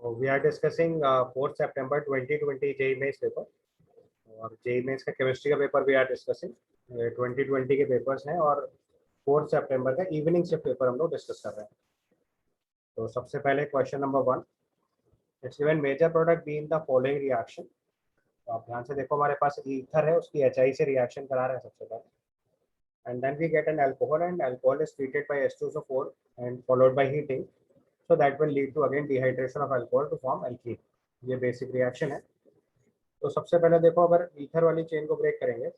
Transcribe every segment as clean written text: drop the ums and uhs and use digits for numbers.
We are discussing 4 सितंबर 2020 JEE mains paper, और JEE mains का केमिस्ट्री का पेपर वी आर डिस्कसिंग। 2020 के पेपर्स हैं और 4 सितंबर का इवनिंग शिफ्ट पेपर हम लोग डिस्कस कर रहे हैं। तो सबसे पहले question number 1, it's given major product B in the following reaction. तो आप ध्यान से देखो, हमारे पास ईथर है, उसकी HI से रिएक्शन करा रहे हैं सबसे पहले, and then we get an alcohol, and alcohol is treated by H2SO4 and followed by heating, so that will lead to again dehydration of alcohol to form alkene। ये basic reaction है। तो सबसे पहले देखो, अगर ईथर वाली chain को break करेंगे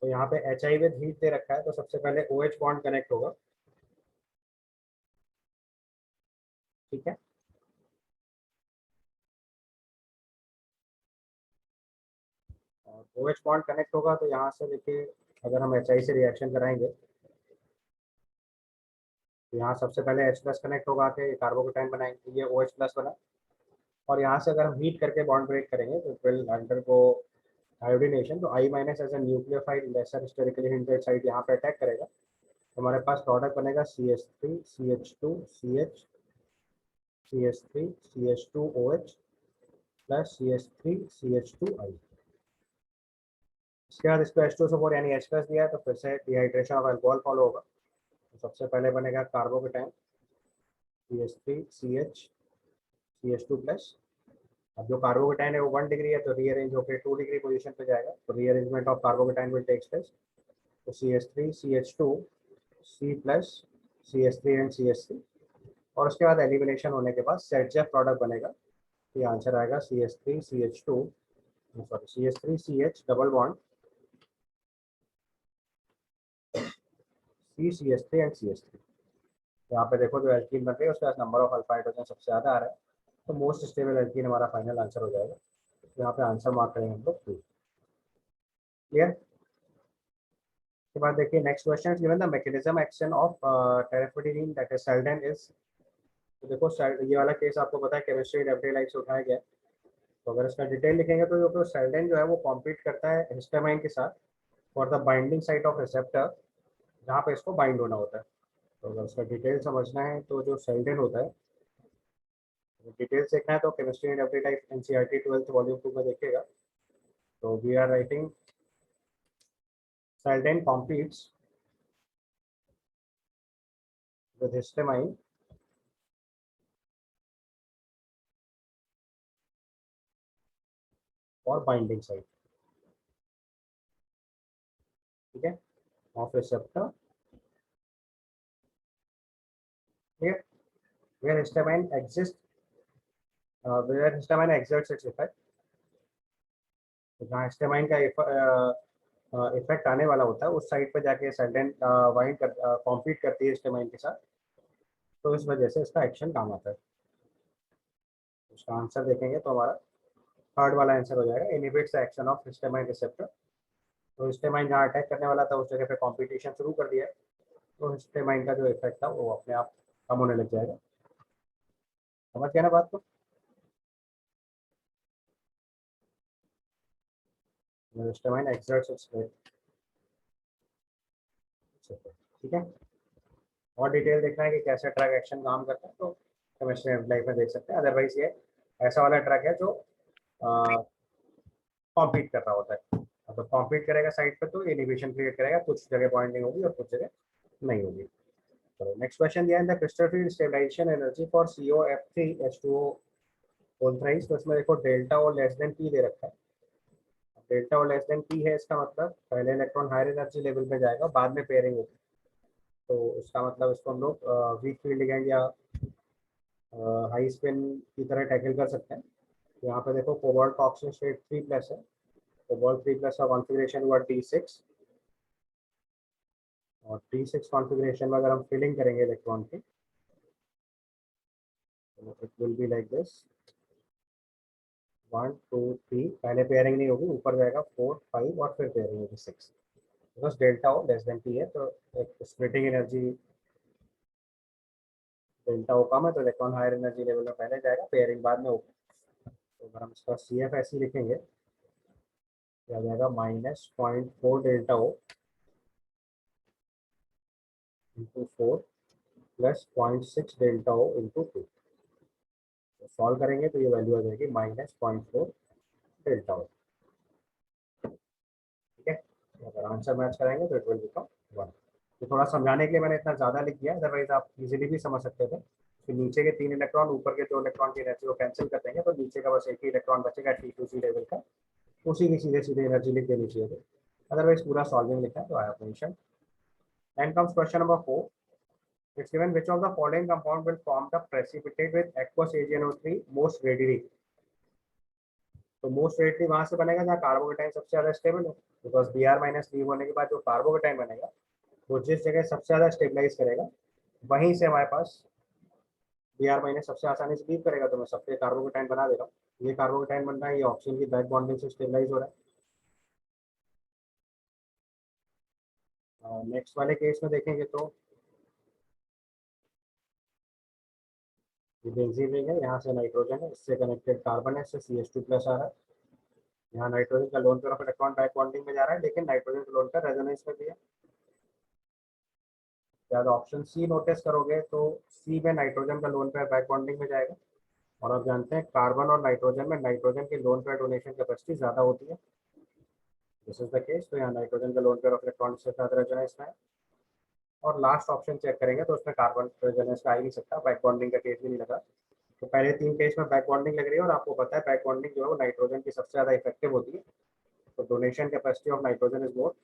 तो यहाँ पे HI विद हीट दे रखा है, तो सबसे पहले OH बॉन्ड कनेक्ट होगा, ठीक है। और OH बॉन्ड कनेक्ट होगा तो यहाँ से देखिए, अगर हम HI से रिएक्शन कराएंगे तो यहाँ सबसे पहले H+ कनेक्ट होगा के कार्बोकेटाइन बनाएंगे, ये OH+ बना। और यहाँ से अगर हम हीट करके बॉन्ड ब्रेक करेंगे तो इट विल अंडरगो आयोडीनेशन, तो I- as a nucleophile lesser sterically hindered side यहाँ पे अटैक करेगा, तो हमारे पास प्रोडक्ट बनेगा CH3 CH2 CH CH3 CH2OH plus CH3 CH2I। इसके बाद इसको H2SO4 यानी H+ दिया है, तो फिर से डिहाइड्रेशन ऑफ अल्कोहल फॉलो होगा। तो सबसे पहले बनेगा carbocation CH3 CH CH2 plus. अब जो कार्बोकेटाइन है वो 1 डिग्री है, तो रीअरेंज होकर 2 डिग्री पोजीशन पे जाएगा, तो rearrangement of carbocation will takes place. तो CH3 CH2 C plus CH3 and CH3, और उसके बाद एलिमिनेशन होने के बाद सेटजेफ प्रोडक्ट बनेगा। ये आंसर आएगा CH3 CH2 sorry CH3 CH double bond CH3 and CH3। यहाँ पे देखो जो एल्कीन बन रही है उसके पास नंबर ऑफ अल्फा हाइड्रोजन सबसे ज़्यादा आ रहा है, तो मोस्ट स्टेबल एल्कीन हमारा फाइनल आंसर हो जाएगा। तो यहाँ पे आंसर मार्क करेंगे हम लोग 2। क्लियर। के बाद देखिए next question, given the mechanism action of terfenadine that is Seldane is. तो देखो ये वाला केस आपको पता है केमिस्ट्री एवरीडे लाइफ से उठाया गया है। तो अगर इसका डिटेल लिखेंगे तो जो सेल्डेन जो है वो कॉम्पीट करता है हिस्टामाइन के साथ for the binding site of receptor, जहाँ पे इसको बाइंड होना होता है। तो अगर इसका डिटेल समझना है तो जो सेल्डेन होता है, डिटेल्स देखना है तो chemistry and everyday life NCERT 12th volume 2 में देखिएगा। तो we are writing Seldane competes with histamine और बाइंडिंग साइट, ठीक है, of receptor here where histamine exists, where histamine exerts its effect। तो जहाँ हिस्टामाइन का इफेक्ट आने वाला होता है उस साइड पे जाके सेल्डेन वाइंड कर कॉम्पीट करती है हिस्टामाइन के साथ, तो इस वजह से इसका एक्शन काम आता है। उसका आंसर देखेंगे तो हमारा थर्ड वाला आंसर हो जाएगा, inhibits the action of histamine receptor. तो हिस्टामाइन जहाँ अटैक करने वाला था उस जगह पे कॉम्पिटिशन शुरू कर दिया है, तो हिस्टामाइन का जो इफेक्ट था वो अपने आप कम होने लग जाएगा। समझ गया ना बात को। हिस्टामाइन एक्सर्ट्स इट्स ठीक है। और डिटेल देखना है कि कैसे ड्रग एक्शन काम करता है तो केमिस्ट्री लाइफ में देख सकते हैं। अदरवाइज ये ऐसा वाला ड्रग है जो कॉम्पीट कर रहा होता है। अब तो कॉम्पीट करेगा साइड पे तो इनहिबिशन क्रिएट करेगा, कुछ जगह बॉन्डिंग होगी और कुछ जगह नहीं होगी। तो नेक्स्ट क्वेश्चन दिया है the crystal field stabilization energy for COF3H2O whole thrice. तो इसमें देखो डेल्टा और लेस देन पी दे रखा है। डेल्टा और लेस देन पी है, इसका मतलब पहले इलेक्ट्रॉन हायर एनर्जी लेवल पे जाएगा, बाद में पेयरिंग होगी। तो इसका मतलब इसको हम लोग वीक फील्ड लिगेंड या हाई स्पिन की तरह टैकल कर सकते हैं। तो यहाँ पे देखो कोबाल्ट का ऑक्सीजन स्टेट 3+ है, कोबाल्ट 3+ का कॉन्फ़िगरेशन हुआ D6, और D6 कॉन्फ़िगरेशन में अगर हम फिलिंग करेंगे इलेक्ट्रॉन की तो it will be like this 1 2 3, पहले पेयरिंग नहीं होगी, ऊपर जाएगा 4 5 और फिर पेयरिंग होगी 6, बिकॉज डेल्टा हो लेस देन पी है, तो एक स्प्लिटिंग एनर्जी डेल्टा ओ कम है, तो इलेक्ट्रॉन हायर एनर्जी लेवल में पहले जाएगा, पेयरिंग बाद में होगी। तो अगर हम इसका CF ऐसे लिखेंगे तो आ जाएगा -0.4 delta O into 4 plus 0.6 delta O into 2। तो सॉल्व करेंगे तो ये वैल्यू आ जाएगी -0.4 डेल्टा वाई। ठीक है, तो अगर आंसर मैच कराएंगे तो इट विल बिकम 1। तो थोड़ा समझाने के लिए मैंने इतना ज़्यादा लिख दिया, अदरवाइज आप इजीली भी समझ सकते थे। तो नीचे के 3 इलेक्ट्रॉन ऊपर के 2 इलेक्ट्रॉन की एनर्जी को कैंसिल कर देंगे, तो नीचे का बस एक ही इलेक्ट्रॉन बचेगा T2C लेवल का, उसी की सीधे सीधे एनर्जी लिख देनी चाहिए थी। अदरवाइज पूरा सॉल्विंग लिखा है तो I have mention. Then comes question number 4. It's given which of the following compound will form the precipitate with aqueous AgNO3 most readily. तो मोस्ट रेडियली वहां से बनेगा जहाँ कार्बोकेटाइन सबसे ज्यादा स्टेबल है, बिकॉज Br माइनस लीव होने के बाद जो कार्बोकेटाइन बनेगा वो जिस जगह सबसे ज्यादा स्टेबलाइज करेगा वहीं से हमारे पास Br माइनस सबसे आसानी से लीव करेगा, तो मैं सबसे कार्बोकेटाइन बना दे रहा हूँ। ये कार्बोकेटाइन बन रहा है, ये ऑक्सीजन की बैक बॉन्डिंग से स्टेबलाइज हो रहा है। नेक्स्ट वाले केस में देखेंगे तो ये बेंजीन रिंग है, यहाँ से नाइट्रोजन है, इससे कनेक्टेड कार्बन है, इससे CH2+ आ रहा है। यहाँ नाइट्रोजन का lone pair of electron back bonding में जा रहा है, लेकिन नाइट्रोजन का लोन पेयर रेजोनेंस में भी है। जब ऑप्शन सी नोटिस करोगे तो सी में नाइट्रोजन का लोन पेयर बैक बॉन्डिंग में जाएगा, और आप जानते हैं कार्बन और नाइट्रोजन में नाइट्रोजन की लोन पेयर डोनेशन कैपेसिटी ज़्यादा होती है। दिस इज द केस, तो यहाँ नाइट्रोजन का लोन पेयर ऑफ इलेक्ट्रॉन से साथ रेजोनेंस में है। और लास्ट ऑप्शन चेक करेंगे तो उसमें कार्बन रेजोनेंस का आ ही नहीं सकता, बैक बॉन्डिंग का केस भी नहीं लगा। तो पहले 3 केस में बैक बॉन्डिंग लग रही है, और आपको पता है बैक बॉन्डिंग जो है वो नाइट्रोजन की सबसे ज़्यादा इफेक्टिव होती है। तो donation capacity of nitrogen is more,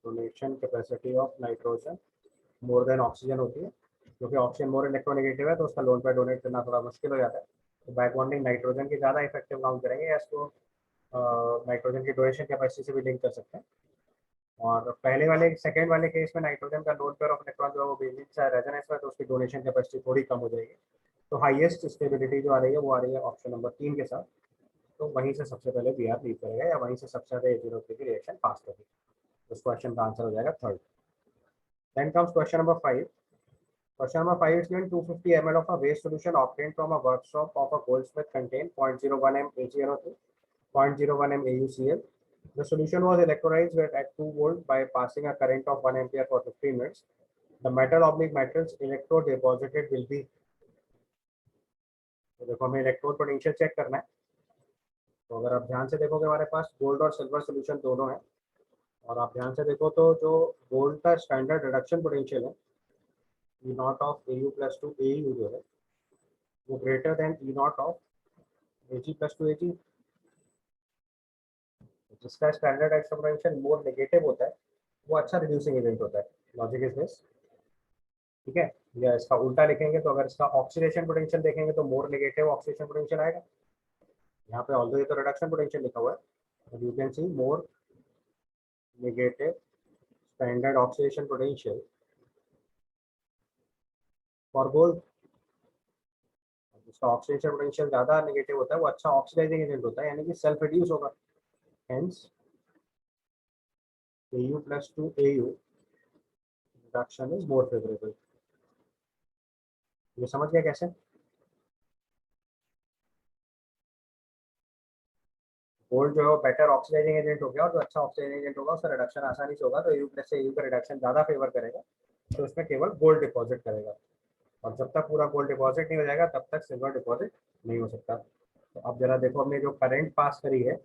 donation capacity of nitrogen more than oxygen होती है, क्योंकि ऑक्सीजन मोर इलेक्ट्रोनेगेटिव है तो उसका लोन पेयर डोनेट करना थोड़ा मुश्किल हो जाता है। तो बैक बॉन्डिंग नाइट्रोजन की ज़्यादा इफेक्टिव काउंट करेंगे, या इसको नाइट्रोजन की डोनेशन कैपेसिटी से भी लिंक कर सकते हैं। और पहले वाले सेकंड वाले केस में नाइट्रोजन का लोन पेयर ऑफ इलेक्ट्रॉन जो है वो बेंजीन से रेजोनेंस में, तो उसकी डोनेशन कैपेसिटी थोड़ी कम हो जाएगी। तो हाईएस्ट स्टेबिलिटी जो आ रही है वो आ रही है ऑप्शन नंबर 3 के साथ। तो वहीं से सबसे पहले Br लीव करेगा, या वहीं से सबसे ज़्यादा AgNO3 की रिएक्शन पास करेगी। उस क्वेश्चन का आंसर हो जाएगा third. Then comes question number 5. Question number 5 is given 250 ml of a waste solution obtained from a workshop of a goldsmith contain 0.01 m AgNO2, 0.01 m AuCl. The solution was electrolyzed at 2 volt by passing a current of 1 ampere for 15 minutes. The metal oblique metals electrode deposited will be. तो देखो हमें electrode potential check करना है। तो अगर आप ध्यान से देखोगे हमारे पास गोल्ड और सिल्वर सोल्यूशन दोनों है, और आप ध्यान से देखो तो जो गोल्ड का स्टैंडर्ड रिडक्शन पोटेंशियल है E not of Au plus two Au जो है वो greater than E not of Ag plus two Ag। जिसका स्टैंडर्ड एक्सपोनेंशियल मोर नेगेटिव होता है वो अच्छा रिड्यूसिंग एजेंट होता है। लॉजिक इज दिस, ठीक है। या इसका उल्टा लिखेंगे तो अगर इसका ऑक्सीडेशन पोटेंशियल देखेंगे तो मोर नेगेटिव ऑक्सीडेशन पोटेंशियल आएगा। यहाँ पे ऑल्दो ये तो रिडक्शन पोटेंशियल लिखा हुआ है, you can see more negative standard oxidation potential for gold. जिसका ऑक्सीडेशन पोटेंशियल ज़्यादा नेगेटिव होता है वो अच्छा ऑक्सीडाइजिंग एजेंट होता है, यानी कि सेल्फ रिड्यूस होगा। Hence Au plus 2 Au reduction is more favorable। ये समझ गया कैसे? गोल्ड जो है वो बेटर ऑक्सीडाइजिंग एजेंट हो गया, और जो अच्छा ऑक्सीडाइजिंग एजेंट होगा उसका रिडक्शन आसानी से होगा, तो Au प्लस से Au का रिडक्शन ज़्यादा फेवर करेगा, तो उसमें केवल गोल्ड डिपॉजिट करेगा। और जब तक पूरा गोल्ड डिपॉजिट नहीं हो जाएगा तब तक सिल्वर डिपॉजिट नहीं हो सकता। तो अब जरा देखो हमने जो करंट पास करी है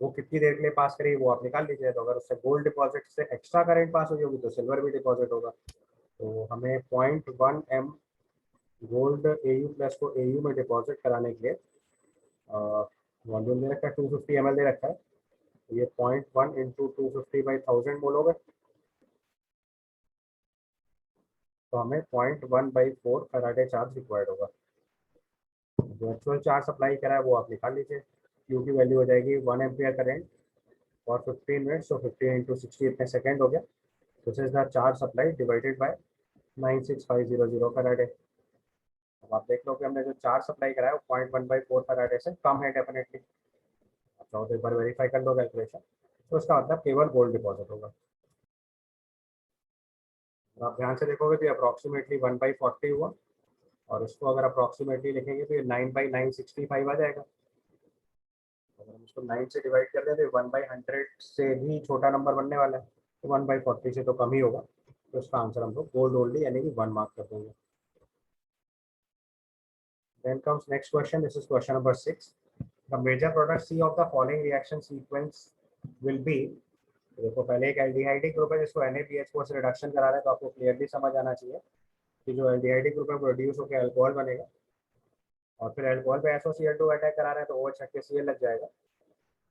वो कितनी देर के लिए पास करी है वो आप निकाल लीजिए। तो अगर उससे गोल्ड डिपॉजिट से एक्स्ट्रा करंट पास हो होगी तो सिल्वर भी डिपॉजिट होगा। तो हमें 0.1 m गोल्ड Au प्लस को Au में डिपॉजिट कराने के लिए वॉल्यूम दे रखा है 250 ml दे रखा है। तो ये 0.1 इंटू 250/1000 मोल होगा, तो हमें 0.1/4 फैराडे चार्ज रिक्वायर्ड होगा। जो एक्चुअल चार्ज सप्लाई करा है वो आप निकाल लीजिए। क्यू की वैल्यू हो जाएगी 1 एम्पियर करेंट फॉर 15 मिनट्स, तो 15 इंटू 60 इतने सेकेंड हो गया। This is the charge supply divided by 96500 Faraday. अब आप देख लो कि हमने जो चार्ज सप्लाई करा है वो 0.1/4 फैराडे से कम है डेफिनेटली। आप चाहो तो एक बार वेरीफाई कर लो कैलकुलेशन, तो उसका मतलब केवल गोल्ड डिपॉजिट होगा। और आप ध्यान से देखोगे तो अप्रॉक्सीमेटली 1/40 हुआ, और इसको अगर अप्रॉक्सीमेटली लिखेंगे तो ये 9/965 आ जाएगा। अगर हम इसको 9 से डिवाइड कर दें तो 1/100 से भी छोटा नंबर बनने वाला है, तो 1/40 से तो कम ही होगा। तो इसका आंसर हम लोग गोल्ड ओनली यानी कि 1 मार्क कर देंगे। Then comes next question. This is question number 6. The major product C of the following reaction sequence will be. देखो पहले एक एल्डिहाइडिक ग्रुप है जिसको NaBH4 से रिडक्शन करा रहा है, तो आपको क्लियरली समझ आना चाहिए कि जो एल्डिहाइडिक ग्रुप है प्रोड्यूस होकर अल्कोहल बनेगा और फिर अल्कोहल पे SOCl2 अटैक करा रहा है तो OH के Cl लग जाएगा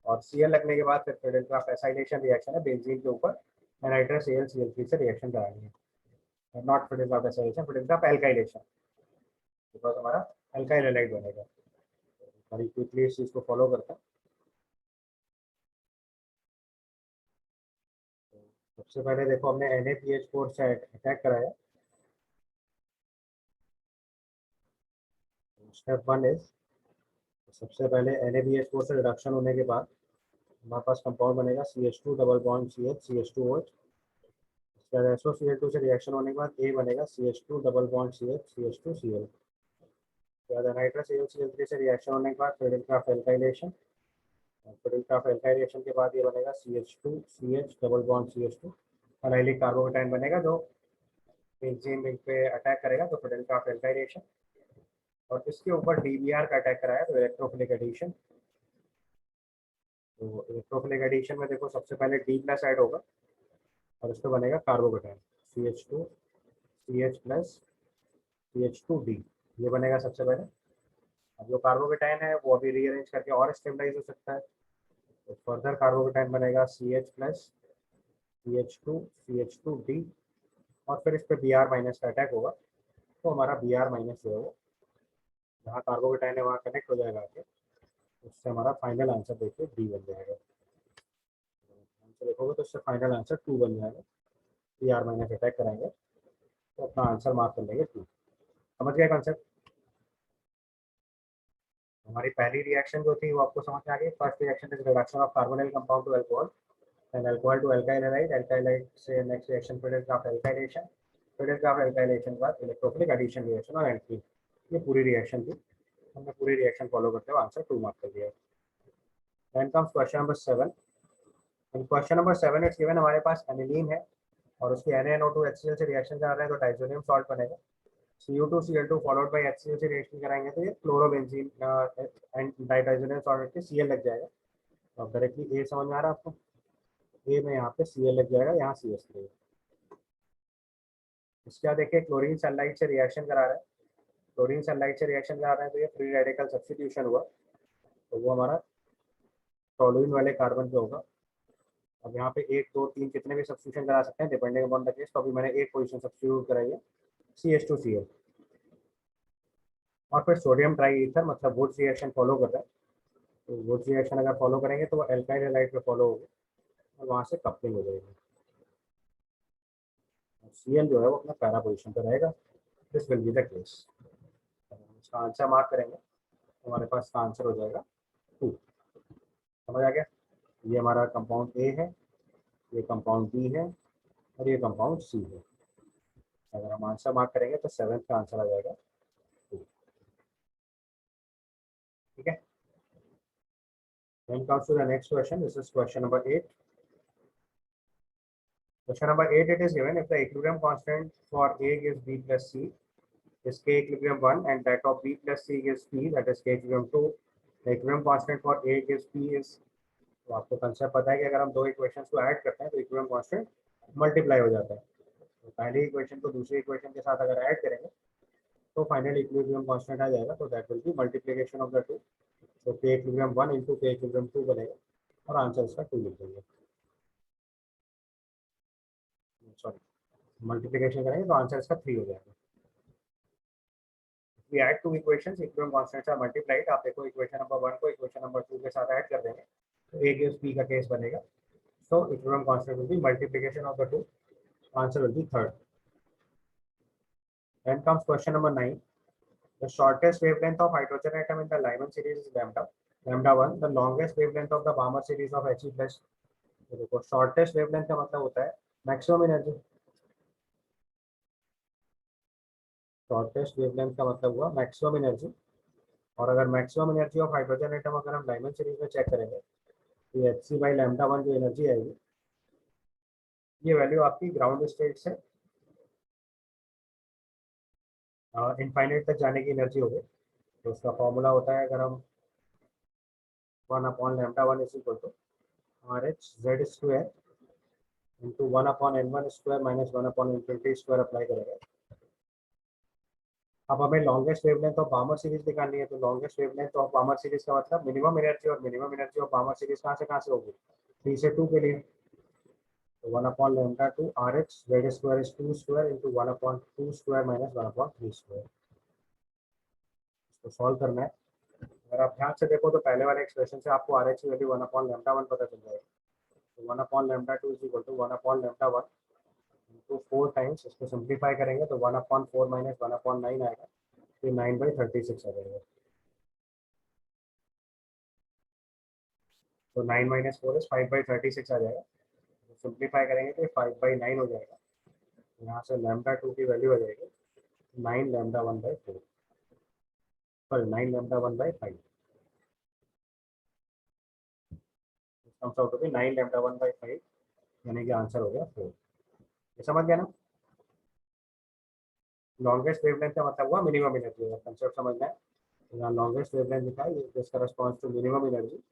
और Cl लगने के बाद फिर फिडेल्क्राफ्ट एसाइलेशन रिएक्शन है बेंजीन के ऊपर एनाइट्रस AlCl3 से रिएक्शन करानी है, नॉट फिडेल्क्राफ्ट एसाइलेशन, फिडेल्क्राफ्ट एल्काइलेशन, बिकॉज हमारा अल्काइल हैलाइड बनेगा। बड़ी क्विकली इस चीज़ को फॉलो करते हैं। सबसे पहले देखो हमने NaBH4 से अटैक कराया। स्टेप 1 इज, सबसे पहले NaBH4 से रिडक्शन होने के बाद हमारे पास कंपाउंड बनेगा CH2 double bond CH CH2OH। इसके बाद SOCl2 से रिएक्शन होने के बाद A बनेगा CH2 double bond CH CH2Cl। इसके बाद एनाइट्रस AlCl3 से रिएक्शन होने के बाद फिडेल्क्राफ्ट एल्काइलेशन, फिडेल्क्राफ्ट एल्काइलेशन के बाद ये बनेगा CH2 CH double bond CH2 allylic carbocation बनेगा जो बेंजीन रिंग पे अटैक करेगा तो फिडेल्क्राफ्ट एल्काइलेशन, और इसके ऊपर DBr का अटैक कराया तो इलेक्ट्रोफिलिक एडिशन। तो इलेक्ट्रोफिलिक एडिशन में देखो सबसे पहले D प्लस ऐड होगा और इसको बनेगा carbocation CH2 CH plus CH2D, ये बनेगा सबसे पहले। अब जो कार्बोकेटाइन है वो अभी रीअरेंज करके और स्टेबलाइज हो सकता है, तो फर्दर कार्बोकेटाइन बनेगा CH प्लस CH2 CH2D और फिर इस पर Br माइनस का अटैक होगा तो हमारा Br माइनस जो है वो जहाँ कार्बोकेटाइन है वहाँ कनेक्ट हो जाएगा आके, उससे हमारा फाइनल आंसर देखिए डी बन जाएगा। आंसर देखोगे तो उससे फाइनल आंसर 2 बन जाएगा। Br माइनस अटैक कराएंगे तो अपना आंसर मार्क कर लेंगे 2। समझ गए कॉन्सेप्ट? हमारी पहली रिएक्शन जो थी वो आपको समझ में आ गई। First reaction is reduction of carbonyl compound to alcohol and alcohol to alkyl halide, alkyl halide से next reaction Friedel Crafts alkylation, Friedel Crafts alkylation के बाद इलेक्ट्रोफिलिक एडिशन रिएक्शन और एल्कीन। ये पूरी रिएक्शन थी, हमने पूरी रिएक्शन फॉलो करते हुए आंसर 2 मार्क कर दिया। Then comes question number 7। In question number 7 it's given हमारे पास एनिलीन है और उसकी NaNO2 HCl से रिएक्शन कर रहे हैं तो डाइसोनियम सॉल्ट बनेगा। Cu2Cl2 फॉलोड बाय HCl से रिएक्शन कराएंगे तो ये क्लोरोबेंजीन एंड डाइसोनियम सॉल्ट के Cl लग जाएगा। तो अब डायरेक्टली ए समझ में आ रहा है आपको, ए में यहाँ पे Cl लग जाएगा, यहाँ CH3। इसके बाद देखिए क्लोरीन सल्लाइड से रिएक्शन करा रहा है, क्लोरीन सल्लाइड से रिएक्शन करा रहे हैं तो ये फ्री रेडिकल सब्स्टिट्यूशन हुआ तो वो हमारा टोलुइन वाले कार्बन पे होगा। अब यहाँ पे 1 2 3 कितने भी सब्स्टिट्यूशन करा सकते हैं डिपेंडिंग अपॉन द केस, तो अभी मैंने एक पोजीशन सब्स्टिट्यूट कराई है CH2Cl और फिर सोडियम ट्राई ईथर, मतलब वुड्स रिएक्शन फॉलो कर रहा है। तो वुड्स रिएक्शन अगर फॉलो करेंगे तो वो एल्काइल हैलाइड पे फॉलो होगी और वहाँ से कपलिंग हो जाएगी। Cl जो है वो अपना पैरा पोजीशन पर रहेगा। This will be the case. इसका आंसर मार्क करेंगे तो हमारे पास का आंसर हो जाएगा 2। समझ आ गया? ये हमारा कंपाउंड ए है, ये कंपाउंड बी है और ये कंपाउंड सी है। अगर हम आंसर मार्क करेंगे तो 7th का आंसर आ जाएगा 2। ठीक है। Then comes to the next question. This is question number 8. Question number 8, it is given if the equilibrium constant for A gives B plus C is K equilibrium 1 and that of B plus C gives P, that is K equilibrium 2. The equilibrium constant for A gives P is, तो आपको concept पता है कि अगर हम दो equations को add करते हैं तो इक्विलिब्रियम कांस्टेंट मल्टीप्लाई हो जाता है। तो पहली इक्वेशन को दूसरी इक्वेशन के साथ अगर ऐड करेंगे तो फाइनल इक्विलिब्रियम कांस्टेंट आ जाएगा, तो that will be multiplication of the two. तो K equilibrium 1 into K equilibrium 2 बनेगा और आंसर इसका 2 लिख देंगे। सॉरी, मल्टीप्लिकेशन करेंगे तो आंसर इसका 3 हो जाएगा। We add two equations, equilibrium constants are multiplied। आप देखो इक्वेशन नंबर 1 को इक्वेशन नंबर 2 के साथ ऐड कर देंगे तो A gives P का केस बनेगा। So equilibrium constant will be multiplication of the two. Answer will be 3rd. Then comes question number 9. The shortest wavelength of hydrogen atom in the Lyman series is lambda. Lambda 1. The longest wavelength of the Balmer series of He plus। तो देखो shortest wavelength का मतलब होता है maximum energy। Shortest wavelength का मतलब हुआ maximum energy, और अगर maximum energy of hydrogen atom अगर हम लाइमन सीरीज में चेक करेंगे तो ये Hc/λ1 जो एनर्जी आएगी ये वैल्यू आपकी ग्राउंड स्टेट से इनफाइनाइट तक जाने की एनर्जी होगी। तो उसका फॉर्मूला होता है, अगर हम 1/λ1 is equal to R H Z square into 1/n1 square minus 1/n20 square apply करेंगे। अब हमें longest wavelength of Balmer series निकालनी है, तो longest wavelength of Balmer series का मतलब मिनिमम एनर्जी, और minimum energy of Balmer series कहाँ से होगी, 3 से 2 के लिए। तो 1/λ2 R H Z square is 2 square into 1/2 square minus 1/3 square. इसको सॉल्व करना है। अगर आप ध्यान से देखो तो पहले वाले एक्सप्रेशन से आपको आर एच की वैल्यू 1/λ1 पता चल जाएगा। तो 1/λ2 is equal to 1/λ1 into 4 times, इसको सिंप्लीफाई करेंगे तो 1/4 माइनस 1/9 आएगा, फिर 9/36 आ जाएगा। तो 9 माइनस 4 इज 5/36 आ जाएगा। सिंप्लीफाई करेंगे तो 5/9 हो जाएगा। यहाँ से λ2 की वैल्यू आ जाएगी 9λ1/4, sorry 9λ1/5, comes out to be 9λ1/5, यानी कि आंसर हो गया 4। ये समझ गया ना? लॉन्गेस्ट वेवलेंथ का मतलब हुआ मिनिमम एनर्जी, कंसेप्ट समझना है। तो यहाँ लॉन्गेस्ट वेवलेंथ लिखा है, इसका रिस्पॉन्स टू मिनिमम एनर्जी,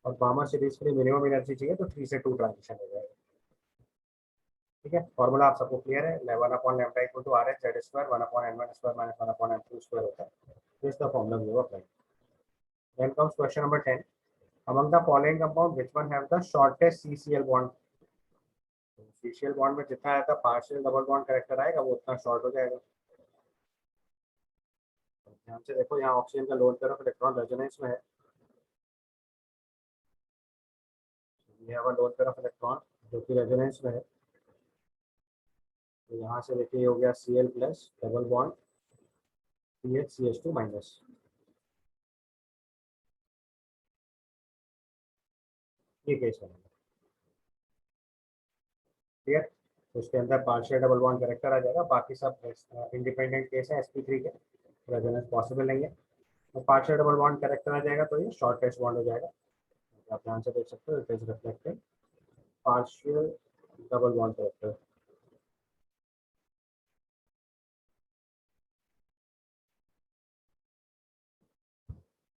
और बार्मर सीरीज के लिए मिनिमम एनर्जी चाहिए तो 3 से 2 ट्रांजिशन हो जाएगा। ठीक है, फॉर्मूला आप सबको क्लियर है, 1/λ equal to R H Z square 1/n1 square minus 1/n2 square होता है। This the formula we apply. Then comes question number 10, among the following compound which one have the shortest CCl bond। CCl bond में जितना आएगा partial double bond character आएगा वो उतना short हो जाएगा। ध्यान से देखो, यहाँ ऑक्सीजन का लोन तरफ इलेक्ट्रॉन रेजोनेंस में है, ये हमारा लोन तरफ इलेक्ट्रॉन जो कि रेजोनेंस में है। तो यहाँ से देखिए हो गया Cl plus double bond CH2 minus. ये केस बनेगा, क्लियर। तो उसके अंदर पार्शियल डबल बॉन्ड करेक्टर आ जाएगा, बाकी सब इंडिपेंडेंट केस है sp3 के, रेजोनेंस पॉसिबल नहीं है। तो पार्शियल डबल बॉन्ड करेक्टर आ जाएगा तो ये शॉर्टेस्ट बॉन्ड हो जाएगा। तो आप ध्यान से देख सकते हो, it is reflected partial double bond character.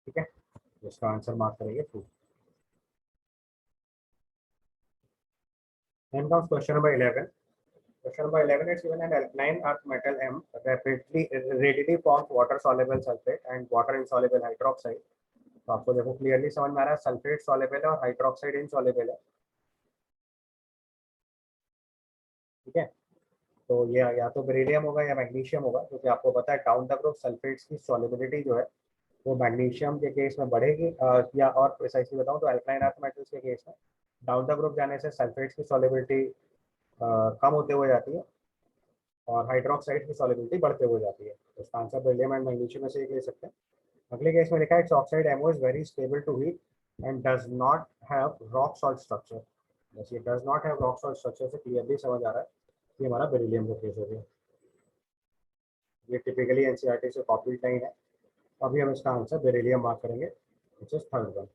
ठीक है, इसका आंसर मार्क करेंगे 2। Then comes question number 11. Question number 11 is given an alkaline earth metal M readily forms water soluble sulfate and water insoluble hydroxide। तो आपको देखो clearly समझ में आ रहा है, सल्फेट सॉल्युबल है और हाइड्रोक्साइड इनसॉल्युबल है। ठीक है, तो ये या तो बेरिलियम होगा या मैग्नीशियम होगा, क्योंकि आपको पता है डाउन द ग्रुप सल्फेट्स की सॉल्युबिलिटी जो है वो मैग्नीशियम के केस में बढ़ेगी, या और प्रिसाइसली बताऊं तो अल्कालाइन अर्थ मेटल्स के केस में डाउन द ग्रुप जाने से सल्फेट्स की सॉल्युबिलिटी कम होते हुए जाती है और हाइड्रोक्साइड की सॉल्युबिलिटी बढ़ते हुए जाती है। तो इसका आंसर बेरिलियम एंड मैग्नीशियम में से एक ले सकते हैं। अगले केस में लिखा है it's oxide MO is very stable to heat and does not have rock salt structure. बस ये does not have rock salt structure से क्लियरली समझ आ रहा है कि हमारा बेरिलियम का केस हो गया। ये टिपिकली एनसीईआरटी से कॉपी लाइन है। अभी हम इसका आंसर बेरिलियम मार्क करेंगे, which is third one.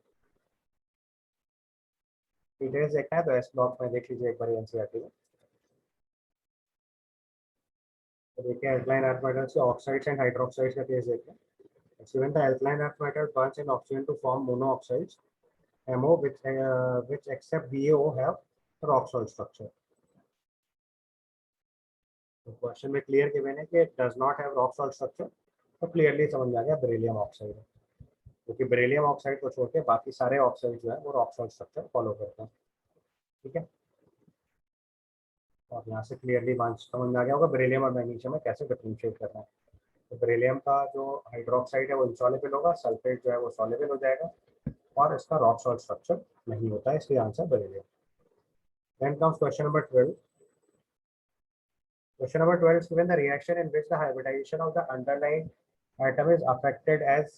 Details देखना है तो एस ब्लॉक में देख लीजिए एक बार एनसीईआरटी में। तो देखिए अल्कालाइन अर्थ मेटल्स के ऑक्साइड्स एंड हाइड्रोक्साइड्स का केस देखते हैं। Given the alkaline earth metal burns in oxygen to form monoxides, MO which except BaO have rock salt structure। तो क्वेश्चन में क्लियर गिवन है कि does not have rock salt structure, तो clearly समझ में आ गया बेरिलियम ऑक्साइड है, क्योंकि बेरिलियम ऑक्साइड को छोड़ के बाकी सारे ऑक्साइड जो है वो रॉक सॉल्ट स्ट्रक्चर फॉलो करते हैं। ठीक है, और यहाँ से क्लियरली समझ में आ गया होगा बेरिलियम और मैग्नीशियम में कैसे डिफरेंशिएट करना है। तो बेरिलियम का जो हाइड्रोक्साइड है वो इंसॉल्युबल होगा, सल्फेट जो है वो सॉल्युबल हो जाएगा, और इसका रॉक सॉल्ट स्ट्रक्चर नहीं होता है, इसलिए answer beryllium. Then comes question number 12। Question number 12 is given the reaction in which the hybridization of the underlying atom is affected as।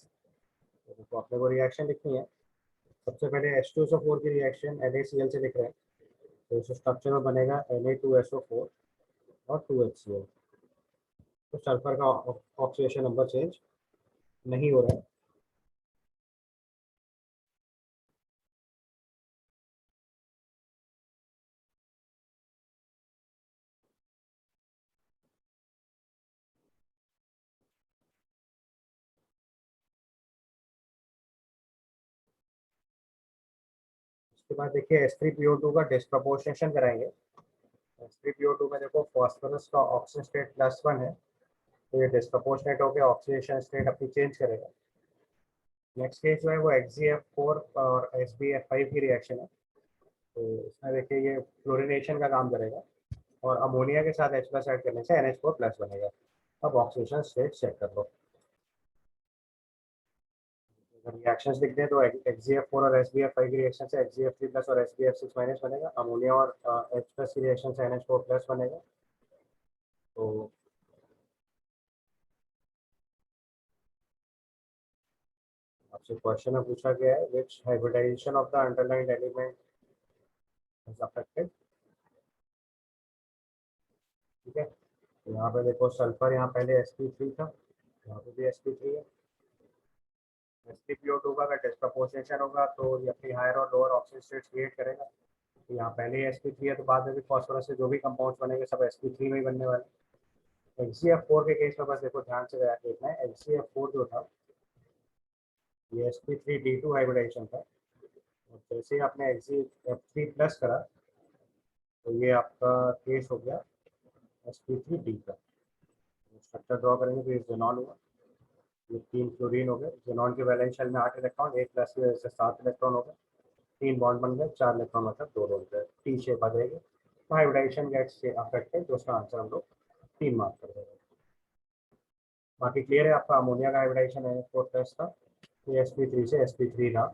तो अपने को रिएक्शन लिखनी है। सबसे पहले H2SO4 की रिएक्शन NaCl से लिख रहे हैं, तो इस स्ट्रक्चर में बनेगा Na2SO4 और 2HCl। तो सल्फर का ऑक्सीडेशन नंबर चेंज नहीं हो रहा है। उसके बाद देखिए H3PO2 का डिस्प्रपोर्शनेशन कराएंगे। H3PO2 में देखो फॉस्फोरस का ऑक्सीजन स्टेट +1 है, तो ये डिस्प्रपोर्शनेट होकर ऑक्सीडेशन स्टेट अपनी चेंज करेगा। नेक्स्ट केस जो है वो HgF4 और SbF5 की रिएक्शन है, तो इसमें देखिए ये फ्लोरिनेशन का काम करेगा और अमोनिया के साथ H+ ऐड करने से NH4+ बनेगा। अब ऑक्सीडेशन स्टेट चेक कर लो। रिएक्शंस लिखते हैं तो HgF4 और SbF5 की रिएक्शन से HgF3+ और SbF6- बनेगा। अमोनिया और H+ की रिएक्शन से NH4+ बनेगा। तो आपसे क्वेश्चन में पूछा गया है which hybridization of the underlined element is affected. ठीक है, तो यहाँ पे देखो सल्फर यहाँ पहले sp3 था, यहाँ पे भी sp3 है। Sp2 का अगर डिस्प्रपोर्शनेशन होगा तो ये अपनी हायर और लोअर ऑक्सीजन स्टेट्स क्रिएट करेगा। तो यहाँ पहले ही sp3 है, तो बाद में भी फॉस्फोरस से जो भी कंपाउंड्स बनेंगे सब sp3 में ही बनने वाले। HgF4 के केस में बस देखो ध्यान से देखना है, HgF4 जो था ये sp3d2 हाइब्रिडाइजेशन था, और जैसे ही आपने HgF3+ करा तो ये आपका केस हो गया sp3d का। स्ट्रक्चर ड्रॉ करेंगे तो ये जेनॉन हुआ, ये 3 फ्लोरीन हो गए। जेनॉन के वैलेंस शेल में 8 इलेक्ट्रॉन, 1+ की वजह से 7 इलेक्ट्रॉन हो गए, 3 बॉन्ड बन गए, 4 इलेक्ट्रॉन मतलब 2 रोल गए, टी शेप आ जाएगी। तो हाइब्रिडाइजेशन गेट्स अफेक्टेड, तो उसका आंसर हम लोग 3 मार्क कर देंगे। बाकी क्लियर है आपका, अमोनिया का हाइब्रिडाइजेशन है 4+ का, ये sp3 से sp3 था,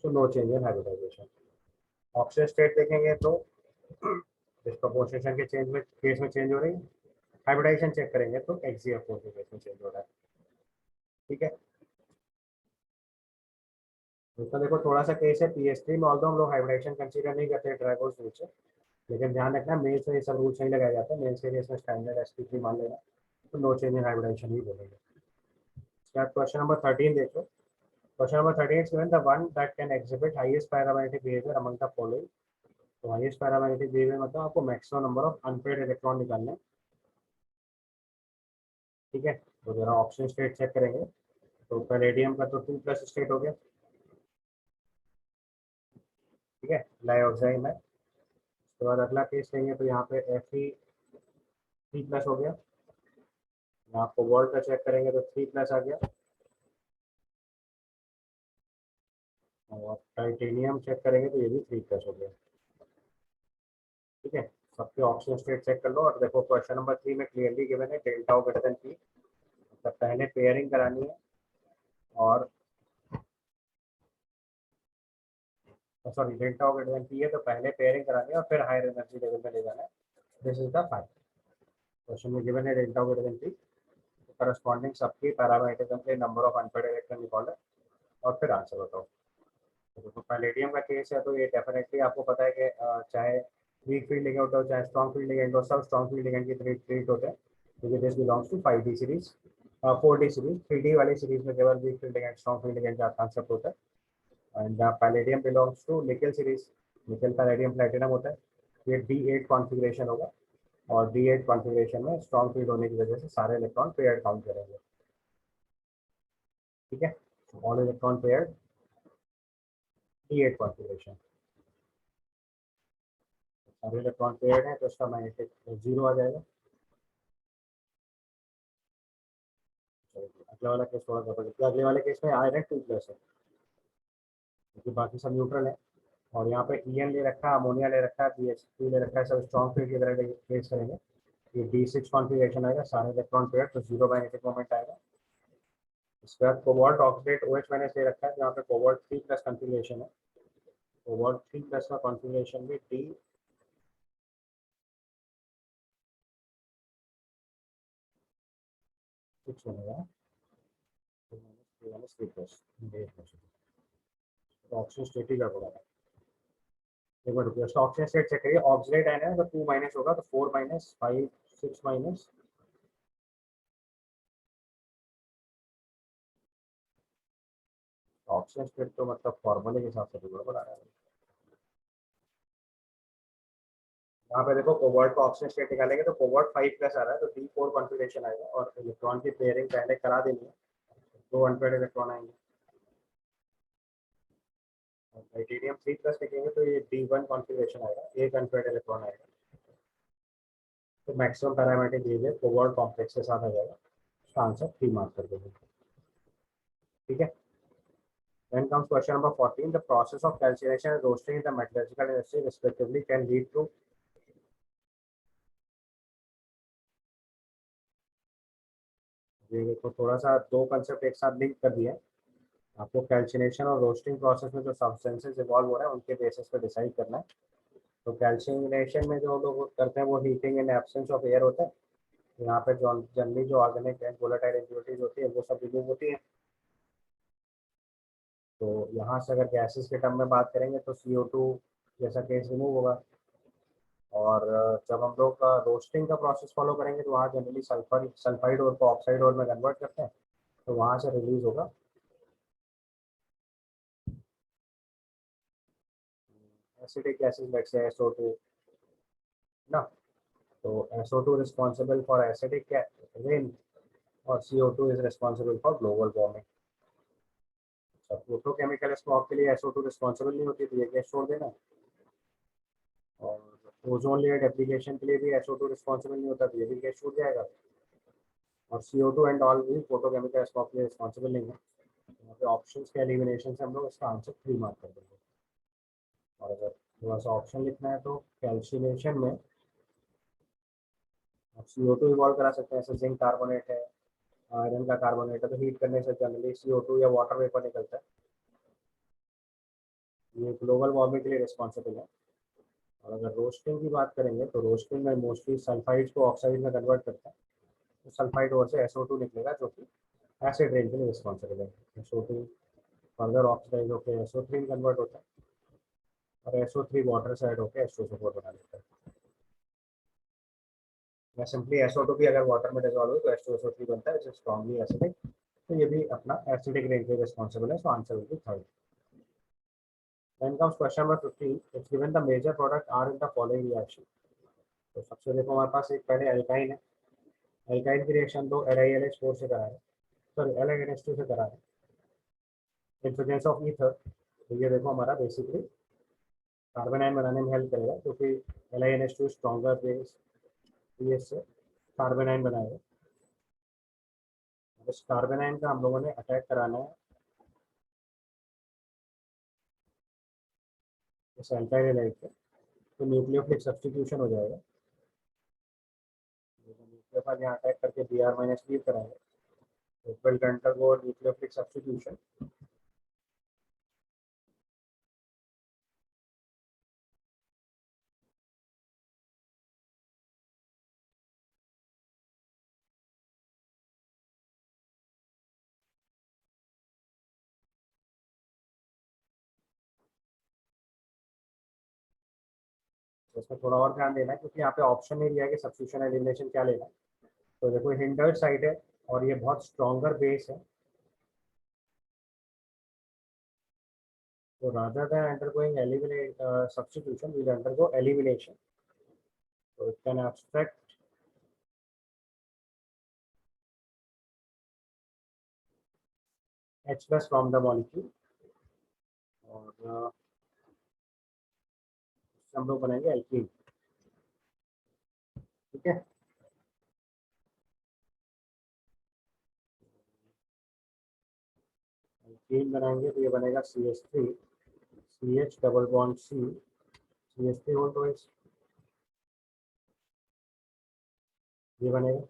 so no change in hybridization. Oxygen state देखेंगे तो डिस्प्रपोर्शनेशन के चेंज में केस में चेंज हो रही है, हाइब्रिडाइजेशन चेक करेंगे तो HgF4 के केस में चेंज हो रहा है। ठीक है, तो देखो थोड़ा सा केस है PS3 में, ऑल्दो हम लोग हाइब्रिडाइजेशन कंसीडर नहीं करते ट्राइबोस रूल से, लेकिन ध्यान रखना मेल्स में ये सब रूल्स नहीं लगाए जाते। मेल्स के केस में स्टैंडर्ड sp3 मान लेना, तो नो चेंज इन हाइब्रिडाइजेशन ही बोलेंगे। इसके बाद क्वेश्चन नंबर 13 देखो। Question number 13 is given the one that can exhibit highest paramagnetic behavior among the following। तो हाईएस्ट पैरामैग्नेटिक बिहेवियर मतलब आपको maximum number of unpaired electron निकालने। ठीक है, तो जरा ऑक्सीजन स्टेट चेक करेंगे तो पैलेडियम का तो 2+ स्टेट हो गया। ठीक है, लाइऑक्साइड है। उसके बाद अगला केस लेंगे तो यहाँ पे Fe3+ हो गया। यहाँ कोबाल्ट का चेक करेंगे तो 3+ आ गया, और टाइटेनियम चेक करेंगे तो ये भी 3+ हो गया। ठीक है, सबके ऑक्सीजन स्टेट चेक कर लो, और देखो क्वेश्चन नंबर 3 में क्लियरली गिवन है डेल्टा ओ ग्रेटर देन पी, मतलब पहले पेयरिंग करानी है, और सॉरी डेल्टा ओ ग्रेटर देन पी है तो पहले पेयरिंग करानी है और फिर हायर एनर्जी लेवल में ले जाना है। This is the final question में गिवन है डेल्टा ओ ग्रेटर देन पी, करस्पॉन्डिंग सबकी पैरामीटर्स के नंबर ऑफ अनपेयर्ड इलेक्ट्रॉन निकालो और फिर आंसर बताओ। तो पैलेडियम का केस है तो ये डेफिनेटली आपको पता है कि चाहे वीक फील्ड लिगेंड हो चाहे स्ट्रॉन्ग फील्ड लिगेंड हो, सब स्ट्रॉन्ग फील्ड लिगेंड की ट्रीट होते हैं, क्योंकि this belongs to 5D series. 4D series, 3D वाली सीरीज में केवल weak field ligand strong field ligand का कॉन्सेप्ट होता है। And palladium belongs to nickel series, nickel palladium platinum होता है। ये D8 कॉन्फ़िगरेशन होगा, और D8 कॉन्फ़िगरेशन में स्ट्रॉन्ग फील्ड होने की वजह से सारे इलेक्ट्रॉन पेयर्ड काउंट करेंगे। ठीक है, all electron paired D8 configuration, सारे इलेक्ट्रॉन पेयर्ड है तो इसका मैग्नेटिक 0 आ जाएगा। अगले वाला केस थोड़ा जबरदस्त, अगले वाले केस में आयरन 2+ है, क्योंकि बाकी सब न्यूट्रल है, और यहाँ पे EN ले रखा है, अमोनिया ले रखा है, BH3 ले रखा है, सब स्ट्रॉन्ग फील्ड की तरह केस करेंगे। ये D6 कॉन्फ़िगरेशन आएगा, सारे इलेक्ट्रॉन पेयर तो 0 मैग्नेटिक मोमेंट आएगा। इसके बाद कोबाल्ट ऑक्सीडेट OH मैंने ले रखा है, यहाँ पे कोबाल्ट 3+ कॉन्फ़िगरेशन है, कोबाल्ट 3+ का कॉन्फ़िगरेशन भी D6 बनेगा, ऑक्सीजन स्टेट ही गड़बड़ा है। एक बार रुकिए, ऑक्सीजन स्टेट चेक करिए, ऑक्सीडेट आयन है तो 2- होगा, तो 4- 5 6- ऑक्सीजन स्टेट तो मतलब फॉर्मूले के हिसाब से तो गड़बड़ आ रहा है। यहाँ पे देखो कोबाल्ट का ऑक्सीजन स्टेट निकालेंगे तो कोबाल्ट 5+ आ रहा है, तो D4 कॉन्फ़िगरेशन आएगा, और इलेक्ट्रॉन की पेयरिंग पहले करा देनी है, 2 अनपेयर्ड इलेक्ट्रॉन आएंगे। टाइटेनियम 3+ लिखेंगे तो ये D1 कॉन्फ़िगरेशन आएगा, एक अनपेड इलेक्ट्रॉन आएगा। तो मैक्सिमम पैरामीटर दीजिए, कोबाल्ट कॉम्प्लेक्स के साथ आ जाएगा, उसका आंसर 3 मार्क कर देंगे। ठीक है। Then comes question number 14. The process of calcination and roasting in the metallurgical industry respectively can lead to ये देखो थोड़ा सा दो कंसेप्ट एक साथ लिंक कर दिया है आपको। कैल्सिनेशन और रोस्टिंग प्रोसेस में जो सब्सटेंसेस इवॉल्व हो रहे हैं उनके बेसिस पे डिसाइड करना है। तो कैल्सिनेशन में जो लोग करते हैं वो heating in absence of air होता है। यहाँ पे जो जनरली जो ऑर्गेनिक एंड वोलेटाइल इम्प्योरिटीज होती है वो सब रिमूव होती है। तो यहाँ से अगर गैसेस के टर्म में बात करेंगे तो CO2 जैसा केस रिमूव होगा। और जब हम लोग रोस्टिंग का प्रोसेस फॉलो करेंगे तो वहाँ जनरली सल्फाइड और को ऑक्साइड और में कन्वर्ट करते हैं, तो वहाँ से रिलीज होगा acidic gases, let's say SO2 ना। तो SO2 responsible for acidic rain और CO2 is responsible for global warming. Photochemical smog के लिए SO2 रिस्पॉन्सिबल नहीं होती, तो ये गैस छोड़ देना। और ओजोन लेयर एप्लीकेशन के लिए भी SO2 रिस्पॉन्सिबल नहीं होता, तो ये भी गैस छूट जाएगा। और CO2 एंड ऑल भी फोटोकेमिकल स्मॉग के लिए रिस्पॉन्सिबल नहीं है। यहाँ पे ऑप्शन के एलिमिनेशन से हम लोग इसका आंसर 3 मार्क कर देंगे। और अगर थोड़ा सा ऑप्शन लिखना है तो कैल्सिनेशन में आप CO2 इवॉल्व करा सकते हैं, जैसे जिंक कार्बोनेट है, आयरन का कार्बोनेट है, तो हीट करने से जनरली CO2 या वाटर वेपर निकलता है, ये ग्लोबल वार्मिंग के लिए रिस्पॉन्सिबल है। और अगर रोस्टिंग की बात करेंगे तो रोस्टिंग में मोस्टली सल्फाइड्स को ऑक्साइड में कन्वर्ट करता है, तो सल्फाइड और से SO2 निकलेगा जो कि एसिड रेन के लिए रिस्पॉन्सिबल है। SO2 फर्दर ऑक्सीडाइज होकर SO3 कन्वर्ट होता है और SO3 वाटर से ऐड होकर H2SO4 बना देता है। या सिंपली SO2 भी अगर वाटर में डिजॉल्व हो तो H2SO3 बनता है, जो स्ट्रॉन्गली एसिडिक। तो ये भी अपना एसिडिक रेन के लिए रिस्पॉन्सिबल है, so answer will be third. Then comes question number 15. It's given the major product are in the following reaction. तो सबसे देखो हमारे पास एक पहले एल्काइन है। एल्काइन की रिएक्शन तो LiLH4 से करा है, सॉरी LiNH2 से करा है इन प्रेजेंस ऑफ ईथर। तो ये देखो हमारा बेसिकली कार्बन आयन बनाने में हेल्प करेगा, क्योंकि LiNH2 स्ट्रॉन्गर बेस, ये इससे कार्बन आयन बनाएगा। इस कार्बन आयन का हम लोगों ने अटैक कराना है इस एल्काइल हैलाइड पे, तो न्यूक्लियोफिलिक सब्स्टिट्यूशन हो जाएगा। न्यूक्लियोफाइल यहाँ अटैक करके Br- लीव कराएंगे, तो it will undergo nucleophilic substitution. तो इसमें थोड़ा और ध्यान देना है, क्योंकि यहाँ पे ऑप्शन नहीं दिया है कि सब्स्टिट्यूशन एलिमिनेशन क्या लेना है। तो देखो हिंडर्ड साइड है और ये बहुत स्ट्रॉन्गर बेस है, तो rather than undergoing eliminate substitution, we'll undergo elimination. So it can abstract H plus from the molecule और हम लोग बनाएंगे एल्कीन। ठीक है। एल्कीन बनाएंगे तो ये बनेगा CH3 CH double bond C CH3 whole twice, ये बनेगा।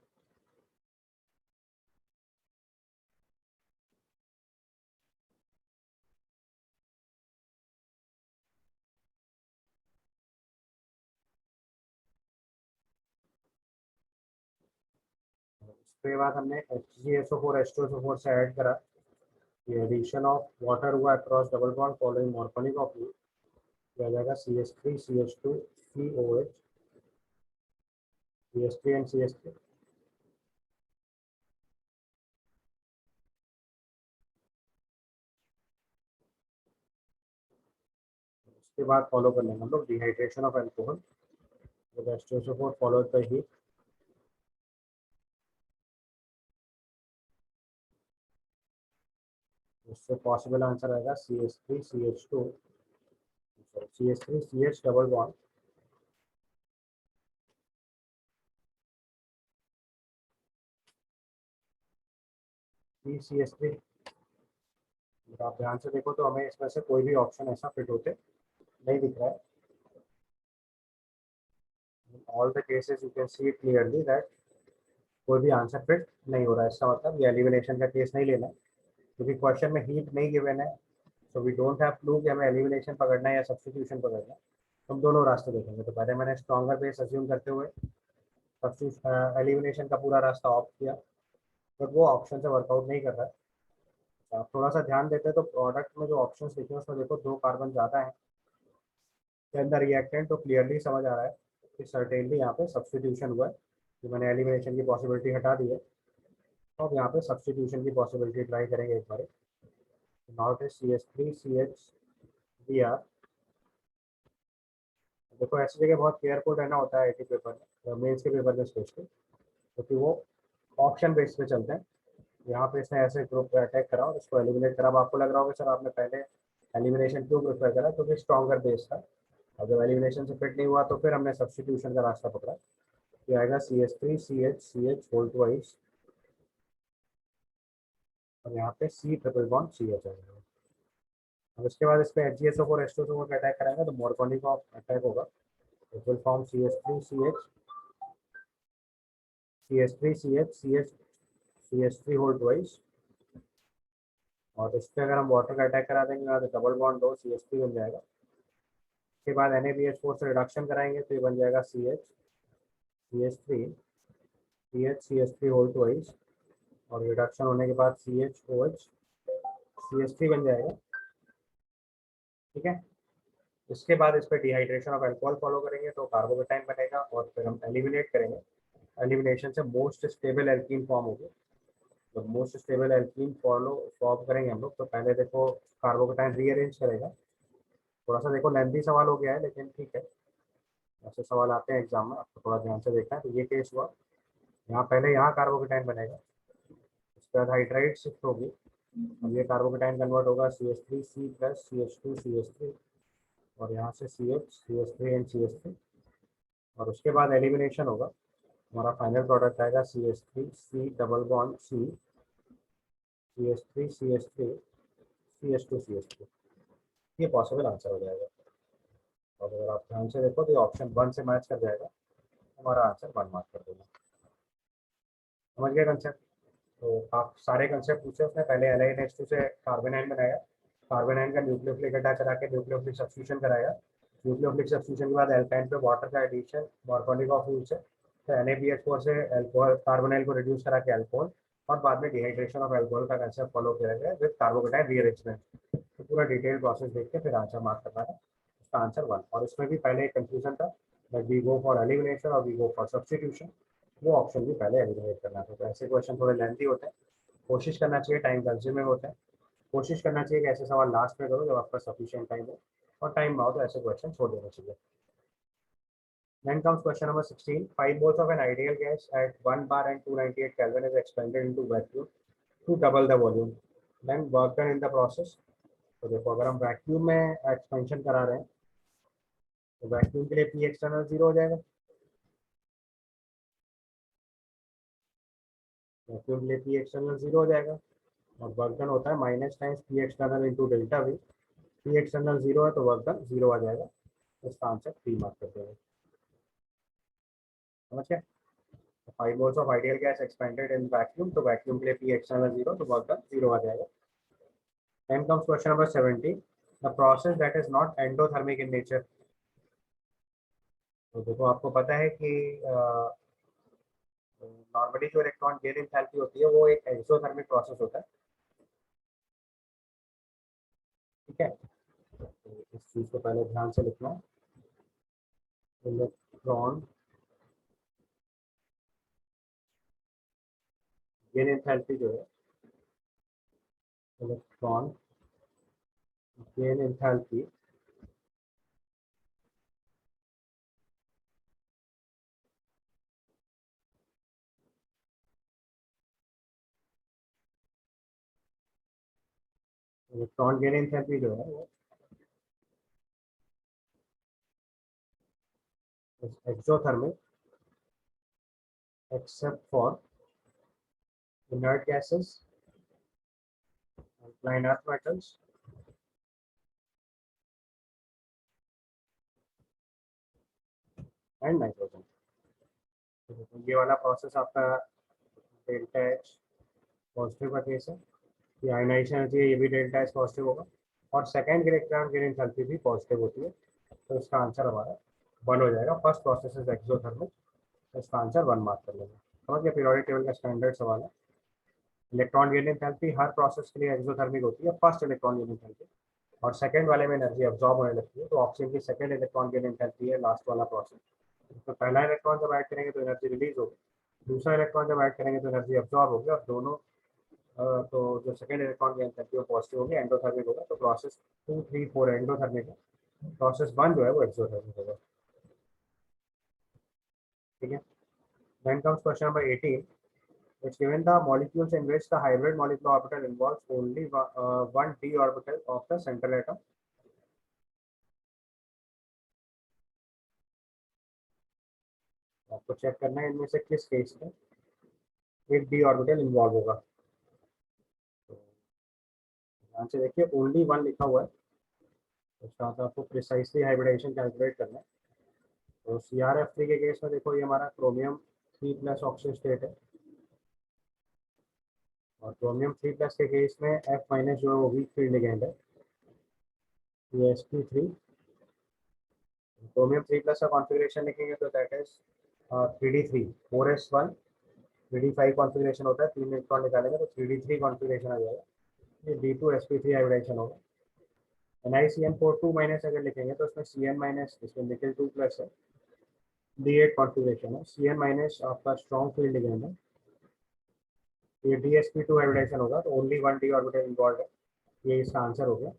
उसके बाद हमने HgSO4 H2SO4 से ऐड करा, ये एडिशन ऑफ वाटर हुआ अक्रॉस डबल बॉन्ड फॉलोइंग मॉर्फोनिक ऑफ यू, किया जाएगा CH3 CH2 COH CH3 and CH3। उसके बाद फॉलो कर लेंगे हम लोग dehydration of alcohol with H2SO4 followed by heat। उससे पॉसिबल आंसर आएगा CH3 CH2 CH3 CH double bond CH3। आप ध्यान से देखो तो हमें इसमें से कोई भी ऑप्शन ऐसा फिट होते नहीं दिख रहा है। All the cases you can see clearly that कोई भी आंसर फिट नहीं हो रहा है। इसका मतलब ये एलिमिनेशन का केस नहीं लेना है, क्योंकि क्वेश्चन में हीट नहीं गिवन है। So we don't have clue कि हमें एलिमिनेशन पकड़ना है या सब्स्टिट्यूशन पकड़ना है। हम दोनों रास्ते देखेंगे। तो पहले मैंने स्ट्रॉन्गर बेस अज्यूम करते हुए एलिमिनेशन का पूरा रास्ता ऑफ किया, बट वो ऑप्शन से वर्कआउट नहीं कर रहा है। आप थोड़ा सा ध्यान देते हैं तो प्रोडक्ट में जो ऑप्शंस लिखे हैं उसमें देखो 2 कार्बन ज़्यादा है द रिएक्टेंट, तो क्लियरली समझ आ रहा है कि सर्टेनली यहाँ पे सब्स्टिट्यूशन हुआ है। कि मैंने एलिमिनेशन की पॉसिबिलिटी हटा दी है, तो अब यहाँ पे सब्स्टिट्यूशन की पॉसिबिलिटी ट्राई करेंगे एक बार। Now it is CH3 CH Br। देखो ऐसी जगह बहुत केयरफुल रहना होता है आईटी पेपर में, मेंस के पेपर में स्पेशली, क्योंकि वो ऑप्शन बेस पे चलते हैं। यहाँ पे इसने ऐसे ग्रुप पे अटैक करा और इसको एलिमिनेट करा। अब आपको लग रहा होगा सर आपने पहले एलिमिनेशन क्यों प्रेफर करा, क्योंकि स्ट्रॉन्गर बेस था। और जब एलिमिनेशन से फिट नहीं हुआ तो फिर हमने सब्स्टिट्यूशन का रास्ता पकड़ा। ये आएगा CH3 CH होल ट्वाइस, और यहाँ पे C ट्रिपल बॉन्ड CH आएगा। अब इसके बाद इस पे HgSO4 H2SO4 का अटैक कराएंगे तो मोरकोनी का अटैक होगा। It will form CH3 CH CH3 CH CH CH3 whole twice. और इस पर अगर हम वाटर का अटैक करा देंगे तो डबल बॉन्ड 2 CH3 बन जाएगा। उसके बाद NaBH4 से रिडक्शन कराएंगे तो ये बन जाएगा CH CH3 CH CH3 whole twice, और रिडक्शन होने के बाद CHOH CH3 बन जाएगा। ठीक है। इसके बाद इस पर डिहाइड्रेशन ऑफ अल्कोहल फॉलो करेंगे तो कार्बोकेटाइन बनेगा, और फिर हम एलिमिनेट करेंगे। एलिमिनेशन से मोस्ट स्टेबल एल्कीन फॉर्म होगी। तो most stable alkene follow form करेंगे हम लोग, तो पहले देखो कार्बोकेटाइन रीअरेंज करेगा। थोड़ा सा देखो लेंथी सवाल हो गया है, लेकिन ठीक है, ऐसे सवाल आते हैं एग्जाम में, आपको थोड़ा ध्यान से देखना है। तो ये केस हुआ, यहाँ पहले यहाँ कार्बोकेटाइन बनेगा, उसके बाद हाइड्राइड शिफ्ट होगी। अब ये कार्बोकेटाइन कन्वर्ट होगा CH3C प्लस CH2 CH3, और यहाँ से CH CH3 एंड CH3, और उसके बाद एलिमिनेशन होगा। हमारा फाइनल प्रोडक्ट आएगा CH3 C double bond C CH3 CH3 CH2 CH3। ये पॉसिबल आंसर हो जाएगा। और अगर आप ध्यान से देखो तो ऑप्शन 1 से मैच कर जाएगा, हमारा आंसर 1 मार्क कर देगा। समझ गए कंसेप्ट? तो आप सारे कंसेप्ट पूछे उसने। पहले Li2 से कार्बोनाइन बनाया, कार्बोनाइन का न्यूक्लियोफिलिक अटैक करा के न्यूक्लियोफिलिक सब्स्टिट्यूशन कराया। न्यूक्लियोफिलिक सब्स्टिट्यूशन के बाद एल्काइन पे वाटर का एडिशन मॉर्कोनिक ऑफ यूज से, तो NaBH4 से अल्कोहल कार्बोनाइल को रिड्यूस करा के अल्कोहल, और बाद में डिहाइड्रेशन ऑफ अल्कोहल का कंसेप्ट फॉलो किया गया विद कार्बोकेटाइन रीअरेंजमेंट। तो पूरा डिटेल प्रोसेस देख के फिर आंसर मार्क करना है। उसका आंसर 1। और इसमें भी पहले एक कंफ्यूजन था that we go for elimination और वी गो फॉर सब्स्टिट्यूशन। वो ऑप्शन भी पहले एलिमिनेट करना था। तो ऐसे क्वेश्चन थोड़े लेंथी होते हैं, कोशिश करना चाहिए, टाइम कंज्यूमिंग होते हैं। कोशिश करना चाहिए कि ऐसे सवाल लास्ट में करो जब आपका सफिशिएंट टाइम हो, और टाइम ना हो तो ऐसे क्वेश्चन छोड़ देना चाहिए। Then comes question number 16. 5 moles of an ideal gas at 1 bar and 298 Kelvin is expanded into vacuum to double the volume. Then work done in the process. तो देखो अगर हम वैक्यूम में एक्सपेंशन करा रहे हैं तो वैक्यूम के लिए पी एक्सटर्नल 0 हो जाएगा। वैक्यूम के लिए पी एक्सटर्नल 0 हो जाएगा, और वर्क डन होता है minus times P external into delta we. P external 0 है तो वर्क डन 0 आ जाएगा। इसका आंसर 3 मार्क कर देंगे। समझ गए? 5 moles of ideal gas expanded in vacuum, तो वैक्यूम के लिए पी एक्सटर्नल 0 तो वर्क डन 0 आ जाएगा। Then comes question number 17. The process that is not endothermic in nature. तो देखो आपको पता है कि नॉर्मली जो इलेक्ट्रॉन गेन एंथैल्पी होती है वो एक एक्सोथर्मिक प्रोसेस होता है। ठीक है, तो इस चीज को पहले ध्यान से लिखना है। इलेक्ट्रॉन गेन एंथैल्पी जो है, electron gain enthalpy electron gain enthalpy जो है वो is exothermic except for inert gases, alkaline earth metals, and nitrogen. तो ये वाला प्रोसेस आपका डेल्टा एच पॉजिटिव का केस है, ये आयनाइजेशन एनर्जी है, ये भी डेल्टा एच पॉजिटिव होगा, और सेकेंड इलेक्ट्रॉन गेन एंथैल्पी भी पॉजिटिव होती है। तो इसका आंसर हमारा 1 हो जाएगा। फर्स्ट प्रोसेस इज एक्सोथर्मिक, तो इसका आंसर 1 मार्क कर लेंगे। समझ गए, पीरियोडिक टेबल का स्टैंडर्ड सवाल है। इलेक्ट्रॉन गेन एंथैल्पी हर प्रोसेस के लिए एक्सोथर्मिक होती है, फर्स्ट इलेक्ट्रॉन गेन एंथैल्पी, और सेकंड वाले में एनर्जी अब्जॉर्ब होने लगती है। तो ऑप्शन की सेकंड इलेक्ट्रॉन गेन एंथैल्पी है लास्ट वाला प्रोसेस। तो पहला इलेक्ट्रॉन जब ऐड करेंगे तो एनर्जी रिलीज होगी, दूसरा इलेक्ट्रॉन जब ऐड करेंगे तो एनर्जी अब्जॉर्ब होगी, और दोनों तो जो सेकंड इलेक्ट्रॉन गेन एंथैल्पी वो पॉजिटिव होगी, एंडोथर्मिक होगा। तो प्रोसेस 2, 3, 4 एंडोथर्मिक है, प्रोसेस 1 जो है वो एक्सोथर्मिक होगा। ठीक है। Then comes question number 18, which given the molecules in which the hybrid molecular orbital involves only one d orbital of the central atom. आपको चेक करना है इनमें से किस केस में एक डी ऑर्बिटल इन्वॉल्व होगा। तो ध्यान से देखिए, ओनली वन लिखा हुआ है, तो इसका मतलब आपको प्रिसाइसली हाइब्रिडाइजेशन कैलकुलेट करना है। तो CrF3 के केस में देखो, ये हमारा क्रोमियम 3+ ऑक्सीजन स्टेट है, और क्रोमियम 3+ के केस में F- जो है वो वीक फील्ड लिगेंड है, ये sp3। क्रोमियम 3+ का कॉन्फ़िगरेशन लिखेंगे तो that is 3d3 4s1 3d5 configuration होता है, 3 इलेक्ट्रॉन निकालेंगे तो 3d3 कॉन्फ़िगरेशन आ जाएगा, ये D2sp3 हाइब्रिडाइजेशन होगा। NiCN4 2- अगर लिखेंगे तो उसमें Cn- इसमें निकल 2+ है, D8 कॉन्फ़िगरेशन है, Cn- आपका स्ट्रॉन्ग फील्ड लिगेंड है, ये DsP2 हाइब्रिडाइजेशन होगा, तो only one D orbital involve है, ये इसका आंसर हो गया।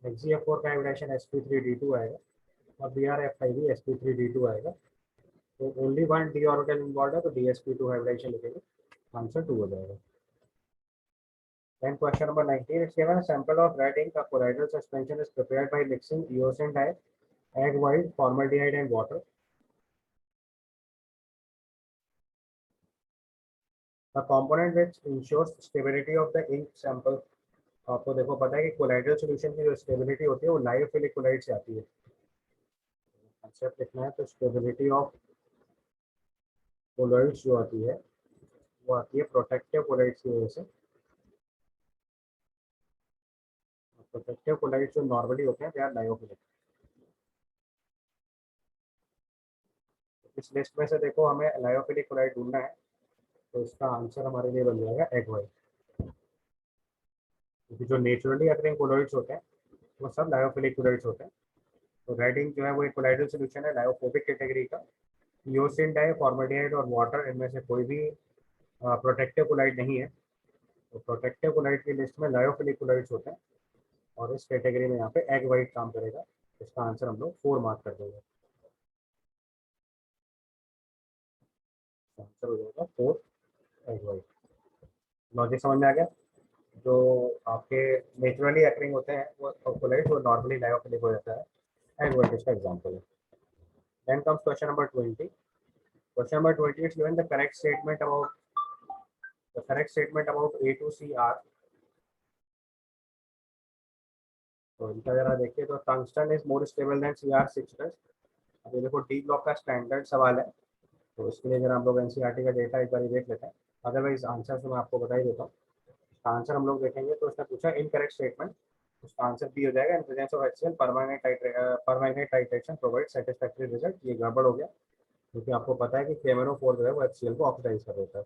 HgF4 का हाइब्रिडाइजेशन sp3d2 आएगा, और BrF5 भी sp3d2 आएगा, तो only one D orbital involve है, तो DsP2 हाइब्रिडाइजेशन लिखेंगे, आंसर 2 हो जाएगा। Then question number 19, it's given a sample of red ink. A colloidal suspension is prepared by mixing eosin dye, egg white, formaldehyde and water. The component which ensures stability of the ink sample. आपको देखो पता है कि colloidal solution की जो stability होती है वो लायोफिलिक कोलाइड से आती है। कंसेप्ट लिखना है, तो स्टेबिलिटी ऑफ कोलाइड्स जो आती है वो आती है प्रोटेक्टिव कोलाइड्स की वजह से। प्रोटेक्टिव कोलाइड्स जो नॉर्मली होते हैं दे आर लायोफिलिक। इस लिस्ट में से देखो हमें लायोफिलिक कोलाइड ढूंढना है, तो इसका आंसर हमारे लिए बन जाएगा एग वाइट, क्योंकि जो नेचुरली अकरिंग कोलॉइड्स होते हैं वो सब लायोफिलिक कोलॉइड्स होते हैं। तो रेड इंक जो है वो एक कोलाइडल सॉल्यूशन है लायोफोबिक कैटेगरी का। यूसिन डाई, फॉर्मेल्डिहाइड और वाटर, इनमें से कोई भी प्रोटेक्टिव कोलाइड नहीं है। तो प्रोटेक्टिव कोलाइड की लिस्ट में लायोफिलिक कोलॉइड्स होते हैं, और इस कैटेगरी में यहाँ पे एग वाइट काम करेगा। इसका आंसर हम लोग 4 मार्क कर देंगे, आंसर हो जाएगा 4 एग वाइट। लॉजिक समझ में आ गया? जो आपके नेचुरली अकरिंग होते हैं वो कोलॉइड्स, वो नॉर्मली लायोफिलिक हो जाता है। एग वाइट इसका एग्जाम्पल है। Then comes question number 20. Question number 20 is given the correct statement about A to C are. तो इनका जरा देखिए, तो tungsten is more stable then Cr6+। अब ये देखो डी ब्लॉक का स्टैंडर्ड सवाल है, तो इसके लिए जरा हम लोग एनसीईआरटी का डेटा एक बार देख लेते हैं। अदरवाइज आंसर तो मैं आपको बता ही देता हूँ। आंसर हम लोग देखेंगे तो उसने पूछा इनकरेक्ट स्टेटमेंट, उसका आंसर बी हो जाएगा। In presence of HCl permanent titration provide satisfactory result. ये गड़बड़ हो गया, क्योंकि आपको पता है कि KMnO4 जो है वो HCl को ऑक्सीडाइज कर देता है।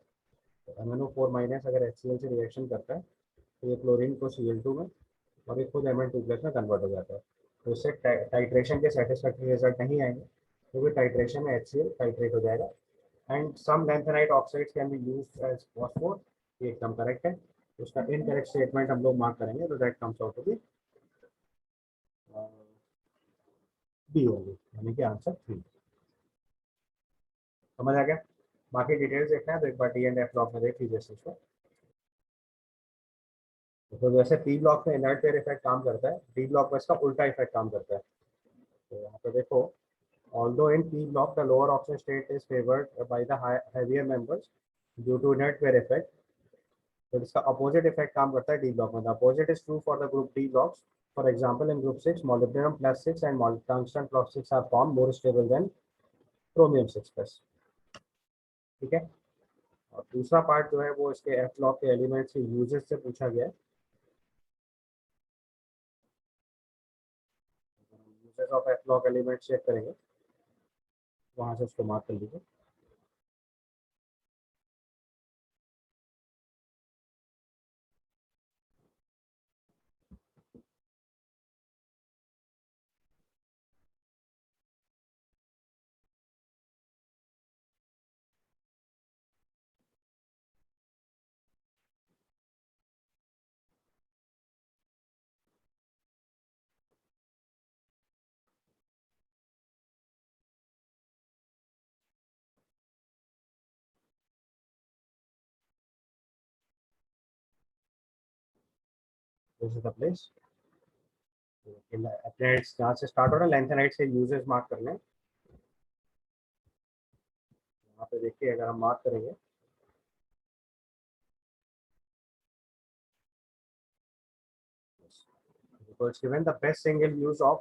तो MnO4- अगर HCl से रिएक्शन करता है तो ये क्लोरीन को Cl2 में और ये खुद Mn2+ में कन्वर्ट हो जाता है। तो इससे टाइट्रेशन के सेटिस्फैक्टरी रिजल्ट नहीं आएंगे, क्योंकि टाइट्रेशन में HCl टाइट्रेट हो जाएगा। And some lanthanide oxides can be used as phosphor, ये एकदम करेक्ट है। उसका इनकरेक्ट स्टेटमेंट हम लोग मार्क करेंगे, तो that comes out to be B होगी, यानी कि आंसर 3। समझ आ गया? बाकी डिटेल्स देखना है तो एक बार डी एंड एफ ब्लॉक में देख लीजिए इसको। तो जैसे पी ब्लॉक में इनर्ट पेयर इफेक्ट काम करता है, डी ब्लॉक में इसका उल्टा इफेक्ट काम करता है। तो यहाँ पे देखो, Although in P block the lower oxygen state is favored by the heavier members due to net wear effect, तो इसका opposite effect काम करता है D block में. The opposite is true for the group D blocks. For example, in group 6, molybdenum plus 6 and tungsten plus 6 are formed more stable than chromium 6 plus. ठीक है. और दूसरा पार्ट जो है वो इसके एफ ब्लॉक के एलिमेंट्स के यूजेस से पूछा गया है. Uses of F block element check करेंगे, वहां से उसको मार्क कर लीजिए. This is the place. जहाँ से स्टार्ट हो रहा है लैंथेनाइट से यूजेस मार्क करने. यहाँ पे देखिए अगर हम मार्क करेंगे so it's given the best single use of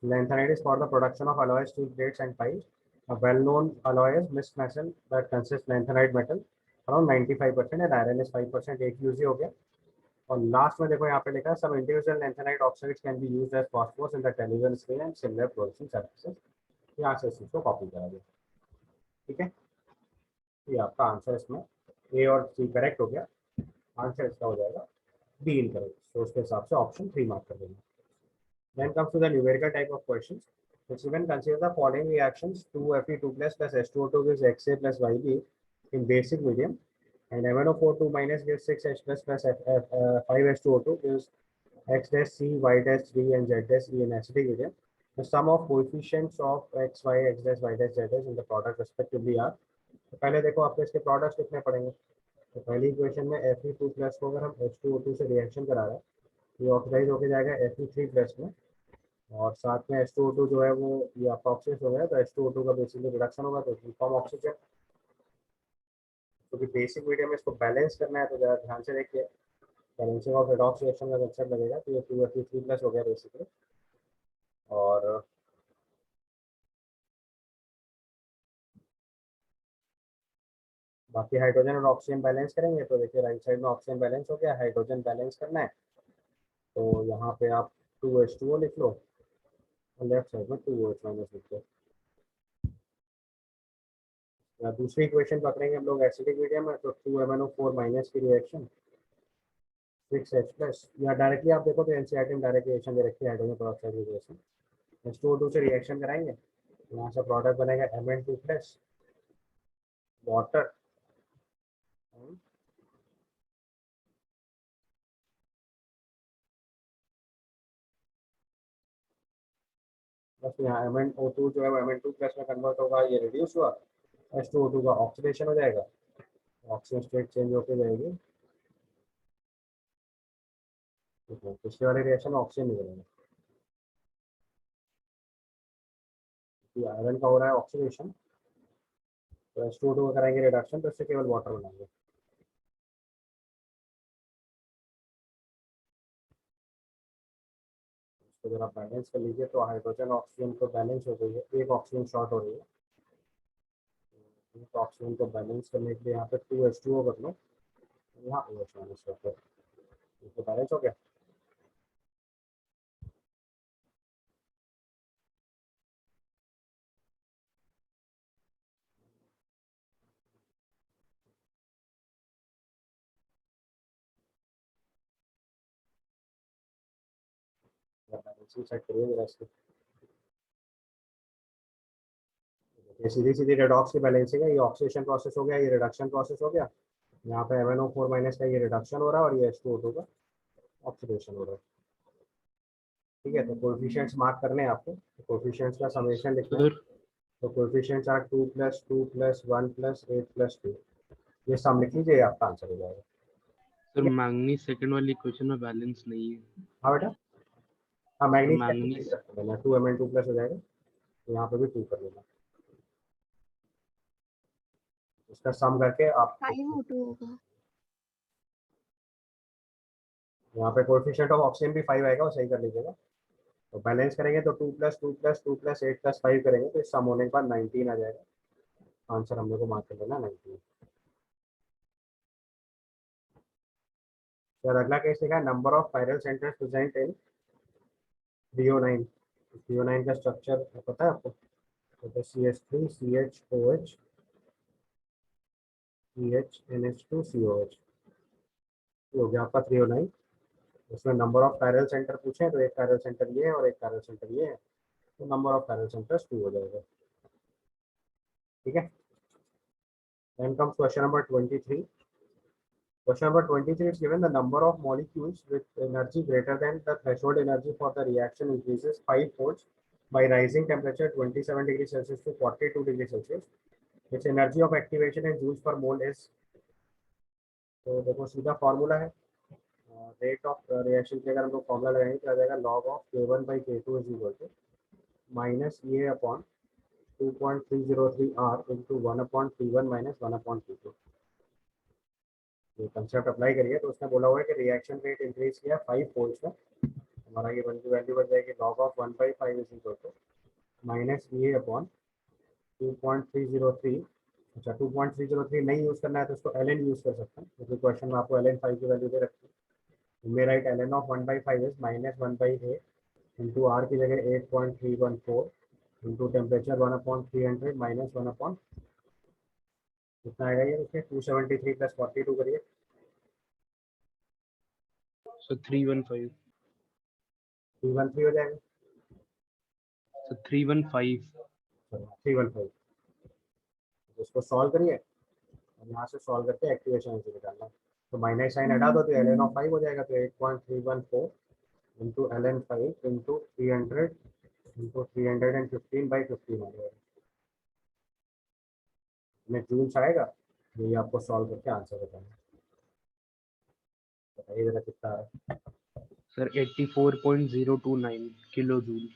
lanthanide is for the production of alloys, steel plates and pipes. A well-known alloy is mixed metal that consists lanthanide metal around 95% and iron is 5%. एक use ही हो गया. और last में देखो यहाँ पे लिखा है some individual lanthanide oxides can be used as phosphorus in the television screen and similar processing services. यहाँ से इसको कॉपी करा दिया. ठीक है, ये आपका आंसर इसमें ए और सी करेक्ट हो गया. आंसर इसका हो जाएगा बी इनकरेक्ट. तो उसके हिसाब से ऑप्शन 3 मार्क कर देंगे. Then comes to the numerical type of questions. Which even consider the following reactions: 2Fe2 plus H2O2 gives Xa plus Yb in basic medium, and MnO4 2 minus gives 6H plus 5H2O2 gives X dash C, Y dash 3 and Z dash E in acidic medium. The sum of coefficients of X, Y, X dash, Y dash, Z dash in the product respectively are. तो पहले देखो आपको इसके products लिखने पड़ेंगे. तो पहली equation में Fe2 प्लस को अगर हम H2O2 से रिएक्शन करा रहे हैं, ये ऑक्सीडाइज होके जाएगा Fe3 प्लस में, और साथ में H2O2 जो है वो ये आपका ऑक्सीडेट हो गया, तो H2O2 का बेसिकली रिडक्शन होगा, तो फॉर्म ऑक्सीजन. क्योंकि बेसिक मीडियम में इसको बैलेंस करना है तो ज़रा ध्यान से देखिए. बैलेंसिंग ऑफ रेडॉक्स रिएक्शन का कंसेप्ट लगेगा, तो ये 2Fe3 प्लस हो गया बेसिकली. और बाकी हाइड्रोजन और ऑक्सीजन बैलेंस करेंगे, तो देखिए राइट साइड में ऑक्सीजन बैलेंस हो गया, हाइड्रोजन बैलेंस करना है, तो यहाँ पे आप 2H2O लिख लो और लेफ्ट साइड में 2OH माइनस लिख लो. दूसरी इक्वेशन पकड़ेंगे हम लोग एसिडिक मीडियम में, तो 2MnO4 माइनस की रिएक्शन 6H प्लस. या डायरेक्टली आप देखो तो एनसीईआरटी में डायरेक्ट रिएक्शन दे रखी है हाइड्रोजन पेरोक्साइड की रिएक्शन. H2O2 से रिएक्शन कराएंगे, यहाँ से प्रोडक्ट बनेगा Mn2 प्लस वाटर बस. यहाँ MnO2 जो है Mn2 प्लस में कन्वर्ट होगा, ये रिड्यूस हुआ, H2O2 का ऑक्सीडेशन हो जाएगा, ऑक्सीजन स्टेट चेंज होकर जाएगी. पिछले वाले रिएक्शन में ऑक्सीजन नहीं बनेगा, आयरन का हो रहा है ऑक्सीडेशन, तो H2O2 का कराएंगे रिडक्शन, तो इससे केवल वाटर बनाएंगे. इसको जरा बैलेंस कर लीजिए, तो हाइड्रोजन ऑक्सीजन को बैलेंस हो गई है, एक ऑक्सीजन शॉर्ट हो रही है, तो ऑक्सीजन को बैलेंस करने के लिए यहाँ पे 2H2O कर लो, यहाँ OH माइनस कर दो, इसको बैलेंस हो गया. बैलेंसिंग सेट करिए जरा इसको. ये सीधी सीधी रेडॉक्स की बैलेंसिंग है, ये ऑक्सीडेशन प्रोसेस हो गया, ये रिडक्शन प्रोसेस हो गया. यहाँ पे MnO4 माइनस का ये रिडक्शन हो रहा है और ये H2O2 का ऑक्सीडेशन हो रहा है. ठीक है, तो कोएफिशिएंट्स मार्क करने हैं आपको, तो कोएफिशिएंट्स का समेशन लिखना है. तो कोएफिशिएंट्स आर 2 + 2 + 1 + 8 + 2. ये सम लिख लीजिए, आपका आंसर हो जाएगा. सर मैंगनीज सेकंड वाली क्वेश्चन में बैलेंस नहीं है. हाँ बेटा, हाँ मैग्नीज का मैंगनीज 2Mn2 प्लस हो जाएगा. तो यहाँ पे भी 2 कर लेना, इसका सम करके आप 5O2 होगा। यहाँ पे कोएफिशिएंट ऑफ ऑक्सीजन भी 5 आएगा, वो सही कर लीजिएगा। तो बैलेंस करेंगे तो 2 + 2 + 2 + 8 + 5 करेंगे तो सम होने के बाद 19 आ जाएगा। आंसर हम लोग को मार्क कर लेना 19। फिर अगला केस लिखा है number of chiral centres present in threonine. Threonine का स्ट्रक्चर पता है आपको? तो CH3 CHOH CHNH2 COH हो गया आपका थ्रियोनाइन। उसमें नंबर ऑफ कायरल सेंटर पूछे तो एक कायरल सेंटर ये है और एक कायरल सेंटर ये है, तो नंबर ऑफ कायरल सेंटर्स 2 हो जाएगा। ठीक है। Then comes question number 23. Question number 23 is given the number of molecules with energy greater than the threshold energy for the reaction increases 5-fold by rising temperature 27 degrees Celsius to 42 degrees Celsius. Its energy of activation in joules per mole is, तो देखो सीधा formula है, rate of reaction के अगर हम लोग formula लगाएंगे तो आ जाएगा log of K1 by K2 is equal to minus A upon 2.303 R into 1 upon T1 minus 1 upon T2। ये कंसेप्ट अप्लाई करिए तो उसने बोला हुआ है कि रिएक्शन रेट इंक्रीज किया 5 फोल्ड्स में, हमारा ये वैल्यू बन जाएगी log of 1/5 is equal to minus A upon 2.303। अच्छा 2.303 नहीं यूज़ करना है तो उसको ln यूज़ कर सकते हैं, क्योंकि क्वेश्चन में आपको ln 5 की वैल्यू दे रखी है। मेरा right ln of 1/5 is minus 1/8 into R की जगह 8.314 इंटू टेम्परेचर 1/300 माइनस 1 कितना आएगा ये देखिए 273 + 42 करिए। So 315. 313 हो जाएगा, So 315. 315। इसको सॉल्व करिए और यहाँ से सॉल्व करके एक्टिवेशन एनर्जी निकालना है। तो माइनस साइन हटा दो तो ln ऑफ 5 हो जाएगा, तो 8.314 इंटू ln 5 इंटू 300 इंटू 315/15 आ जाएगा। में जूल्स आएगा, ये आपको सॉल्व करके आंसर बताना है। बताइए जरा कितना है। Sir 84.029 kilojoule.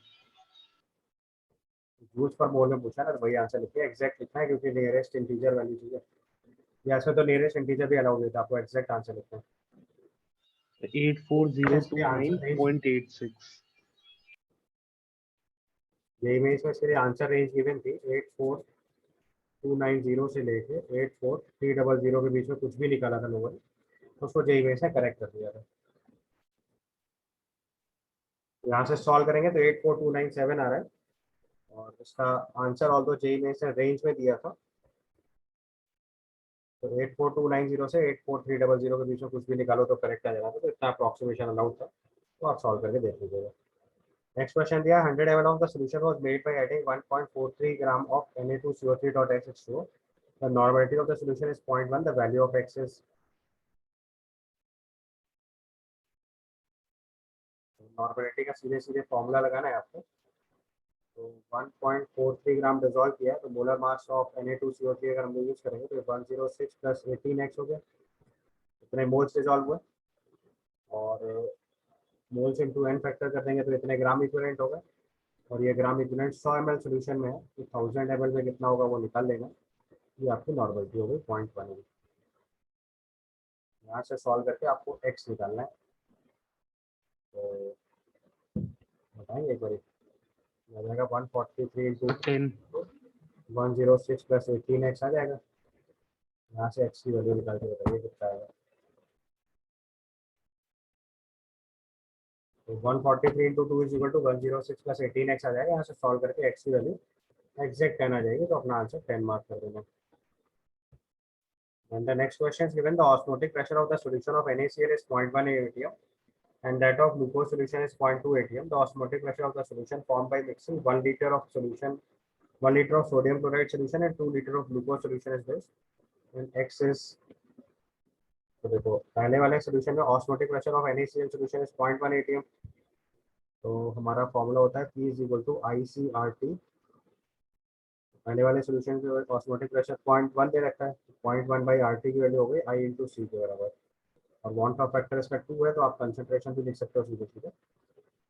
जूल्स पर मोल में पूछा ना तो वही आंसर लिखिए, एग्जैक्ट लिखना है क्योंकि नियरेस्ट इंटीजर वैल्यू चाहिए। या ऐसे तो नियरेस्ट इंटीजर भी अलाउड देता है, आपको एग्जैक्ट आंसर लिखना है। 84029.86. यही में इसमें इसके लिए आंसर रेंज गिवन थी 84290 से लेके 84300 के बीच में कुछ भी निकाला था लोगों ने, तो उसको जेई में से करेक्ट कर दिया था। यहाँ से सॉल्व करेंगे तो 84297 आ रहा है और इसका आंसर ऑल्दो जेई में से रेंज में दिया था, तो 84290 से 84300 के बीच में कुछ भी निकालो तो करेक्ट आ जाएगा, तो इतना अप्रॉक्सीमेशन अलाउड था, तो आप सॉल्व करके देख लीजिएगा। नेक्स्ट क्वेश्चन दिया 100 ml of the solution was made by adding 1.43 gram of Na2CO3.H2O. The normality of the solution is 0.1. The value of X is, normality का सीधे सीधे फॉर्मूला लगाना है आपको। तो 1.43 ग्राम डिजोल्व किया है तो मोलर मास ऑफ Na2CO3 अगर हम यूज करेंगे तो 106 + 18x हो गया, इतने मोल्स डिजोल्व हुए, और मोल्स इंटू n फैक्टर कर देंगे तो इतने ग्राम इक्विवेलेंट होगा, और ये ग्राम इक्विवेलेंट 100 ml सोल्यूशन में है तो 1000 ml में कितना होगा वो निकाल लेना। ये आपकी नॉर्मलिटी हो गई 0.1। यहाँ से सॉल्व करके आपको x निकालना है, तो बताएंगे एक बार, आ जाएगा 143 इंटू 10. 106 + 18x आ जाएगा। यहाँ से x की वैल्यू निकाल के बताइए कितना आएगा। तो 143 into 2 is equal to 106 + 18x आ जाएगा। यहाँ से सॉल्व करके x की वैल्यू एग्जैक्ट 10 आ जाएगी, तो अपना आंसर 10 मार्क कर देना। And the next question is given the osmotic pressure of the solution of NaCl is 0.1 atm and that of glucose solution is 0.2 atm. The osmotic pressure of the solution formed by mixing 1 liter of solution, 1 liter of sodium chloride solution and 2 liter of glucose solution is this, and X is, तो देखो पहले वाले solution में osmotic pressure of NaCl solution is 0.1 atm, तो हमारा formula होता है P = ICRT। पहले वाले सोल्यूशन के ऑस्मोटिक प्रेशर 0.1 दे रखा है, 0.1/RT की वैल्यू हो गई I × C के बराबर, और वांट ऑफ फैक्टर इसका 2 है तो आप कंसंट्रेशन भी लिख सकते हो सीधे सीधे,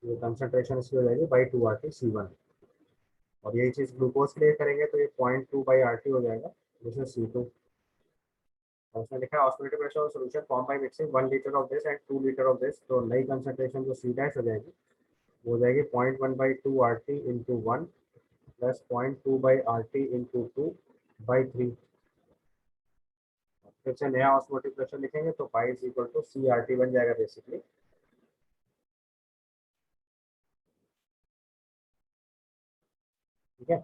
ये कंसंट्रेशन इसकी हो जाएगी /2RT C1, और यही चीज़ ग्लूकोज के लिए करेंगे तो ये 0.2/RT हो जाएगा, दिस इज C2। और उसमें लिखा है osmotic pressure of solution form by mixing 1 litre of this and 2 litre of this, तो नई कंसंट्रेशन जो C डैश हो जाएगी वो हो जाएगी 0.1/2RT into 1 plus 0.2/RT into 2/3। फिर से नया ऑस्मोटिक प्रेशर लिखेंगे तो pi is equal to CRT बन जाएगा बेसिकली। ठीक है,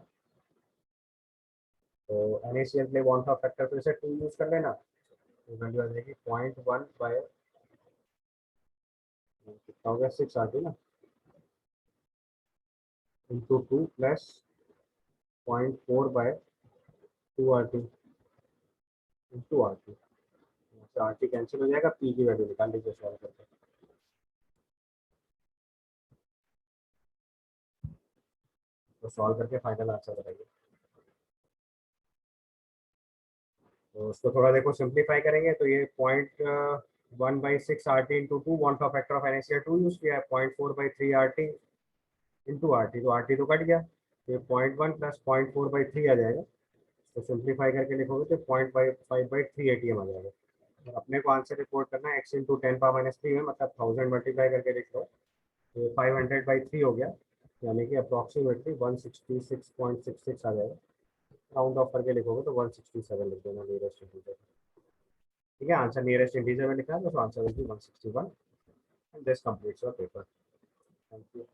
तो NaCl के लिए बॉन्ड का फैक्टर फिर से 2 यूज कर लेना, तो वैल्यू आ जाएगी 0.1 बाय कितना हो गया 6RT ना, into 2 plus 0.4/2RT into RT। RT cancel हो जाएगा, पी की वैल्यू निकाल लीजिए सॉल्व करके। तो सॉल्व करके फाइनल आंसर बताइए। तो उसको थोड़ा देखो सिंप्लीफाई करेंगे तो ये 0.1/6RT इंटू 2 वन का फैक्टर ऑफ NaCl2 यूज किया है, 0.4/3RT इंटू RT, तो RT तो कट गया, तो ये 0.1 प्लस 0.4/3 आ जाएगा। तो सिंप्लीफाई करके लिखोगे तो 0.5/3 ATM आ जाएगा। और अपने को आंसर रिपोर्ट करना है x इंटू 10⁻³ में, मतलब 1000 मल्टीप्लाई करके लिख लो, तो 500/3 हो गया, यानी कि अप्रॉक्सीमेटली 166.66 आ जाएगा। राउंड ऑफ करके लिखोगे तो 167 लिख देना नियरेस्ट इंटीजर। ठीक है, आंसर नियरेस्ट इंटीजर में लिखा है तो answer will be 161 and this completes your paper. Thank you.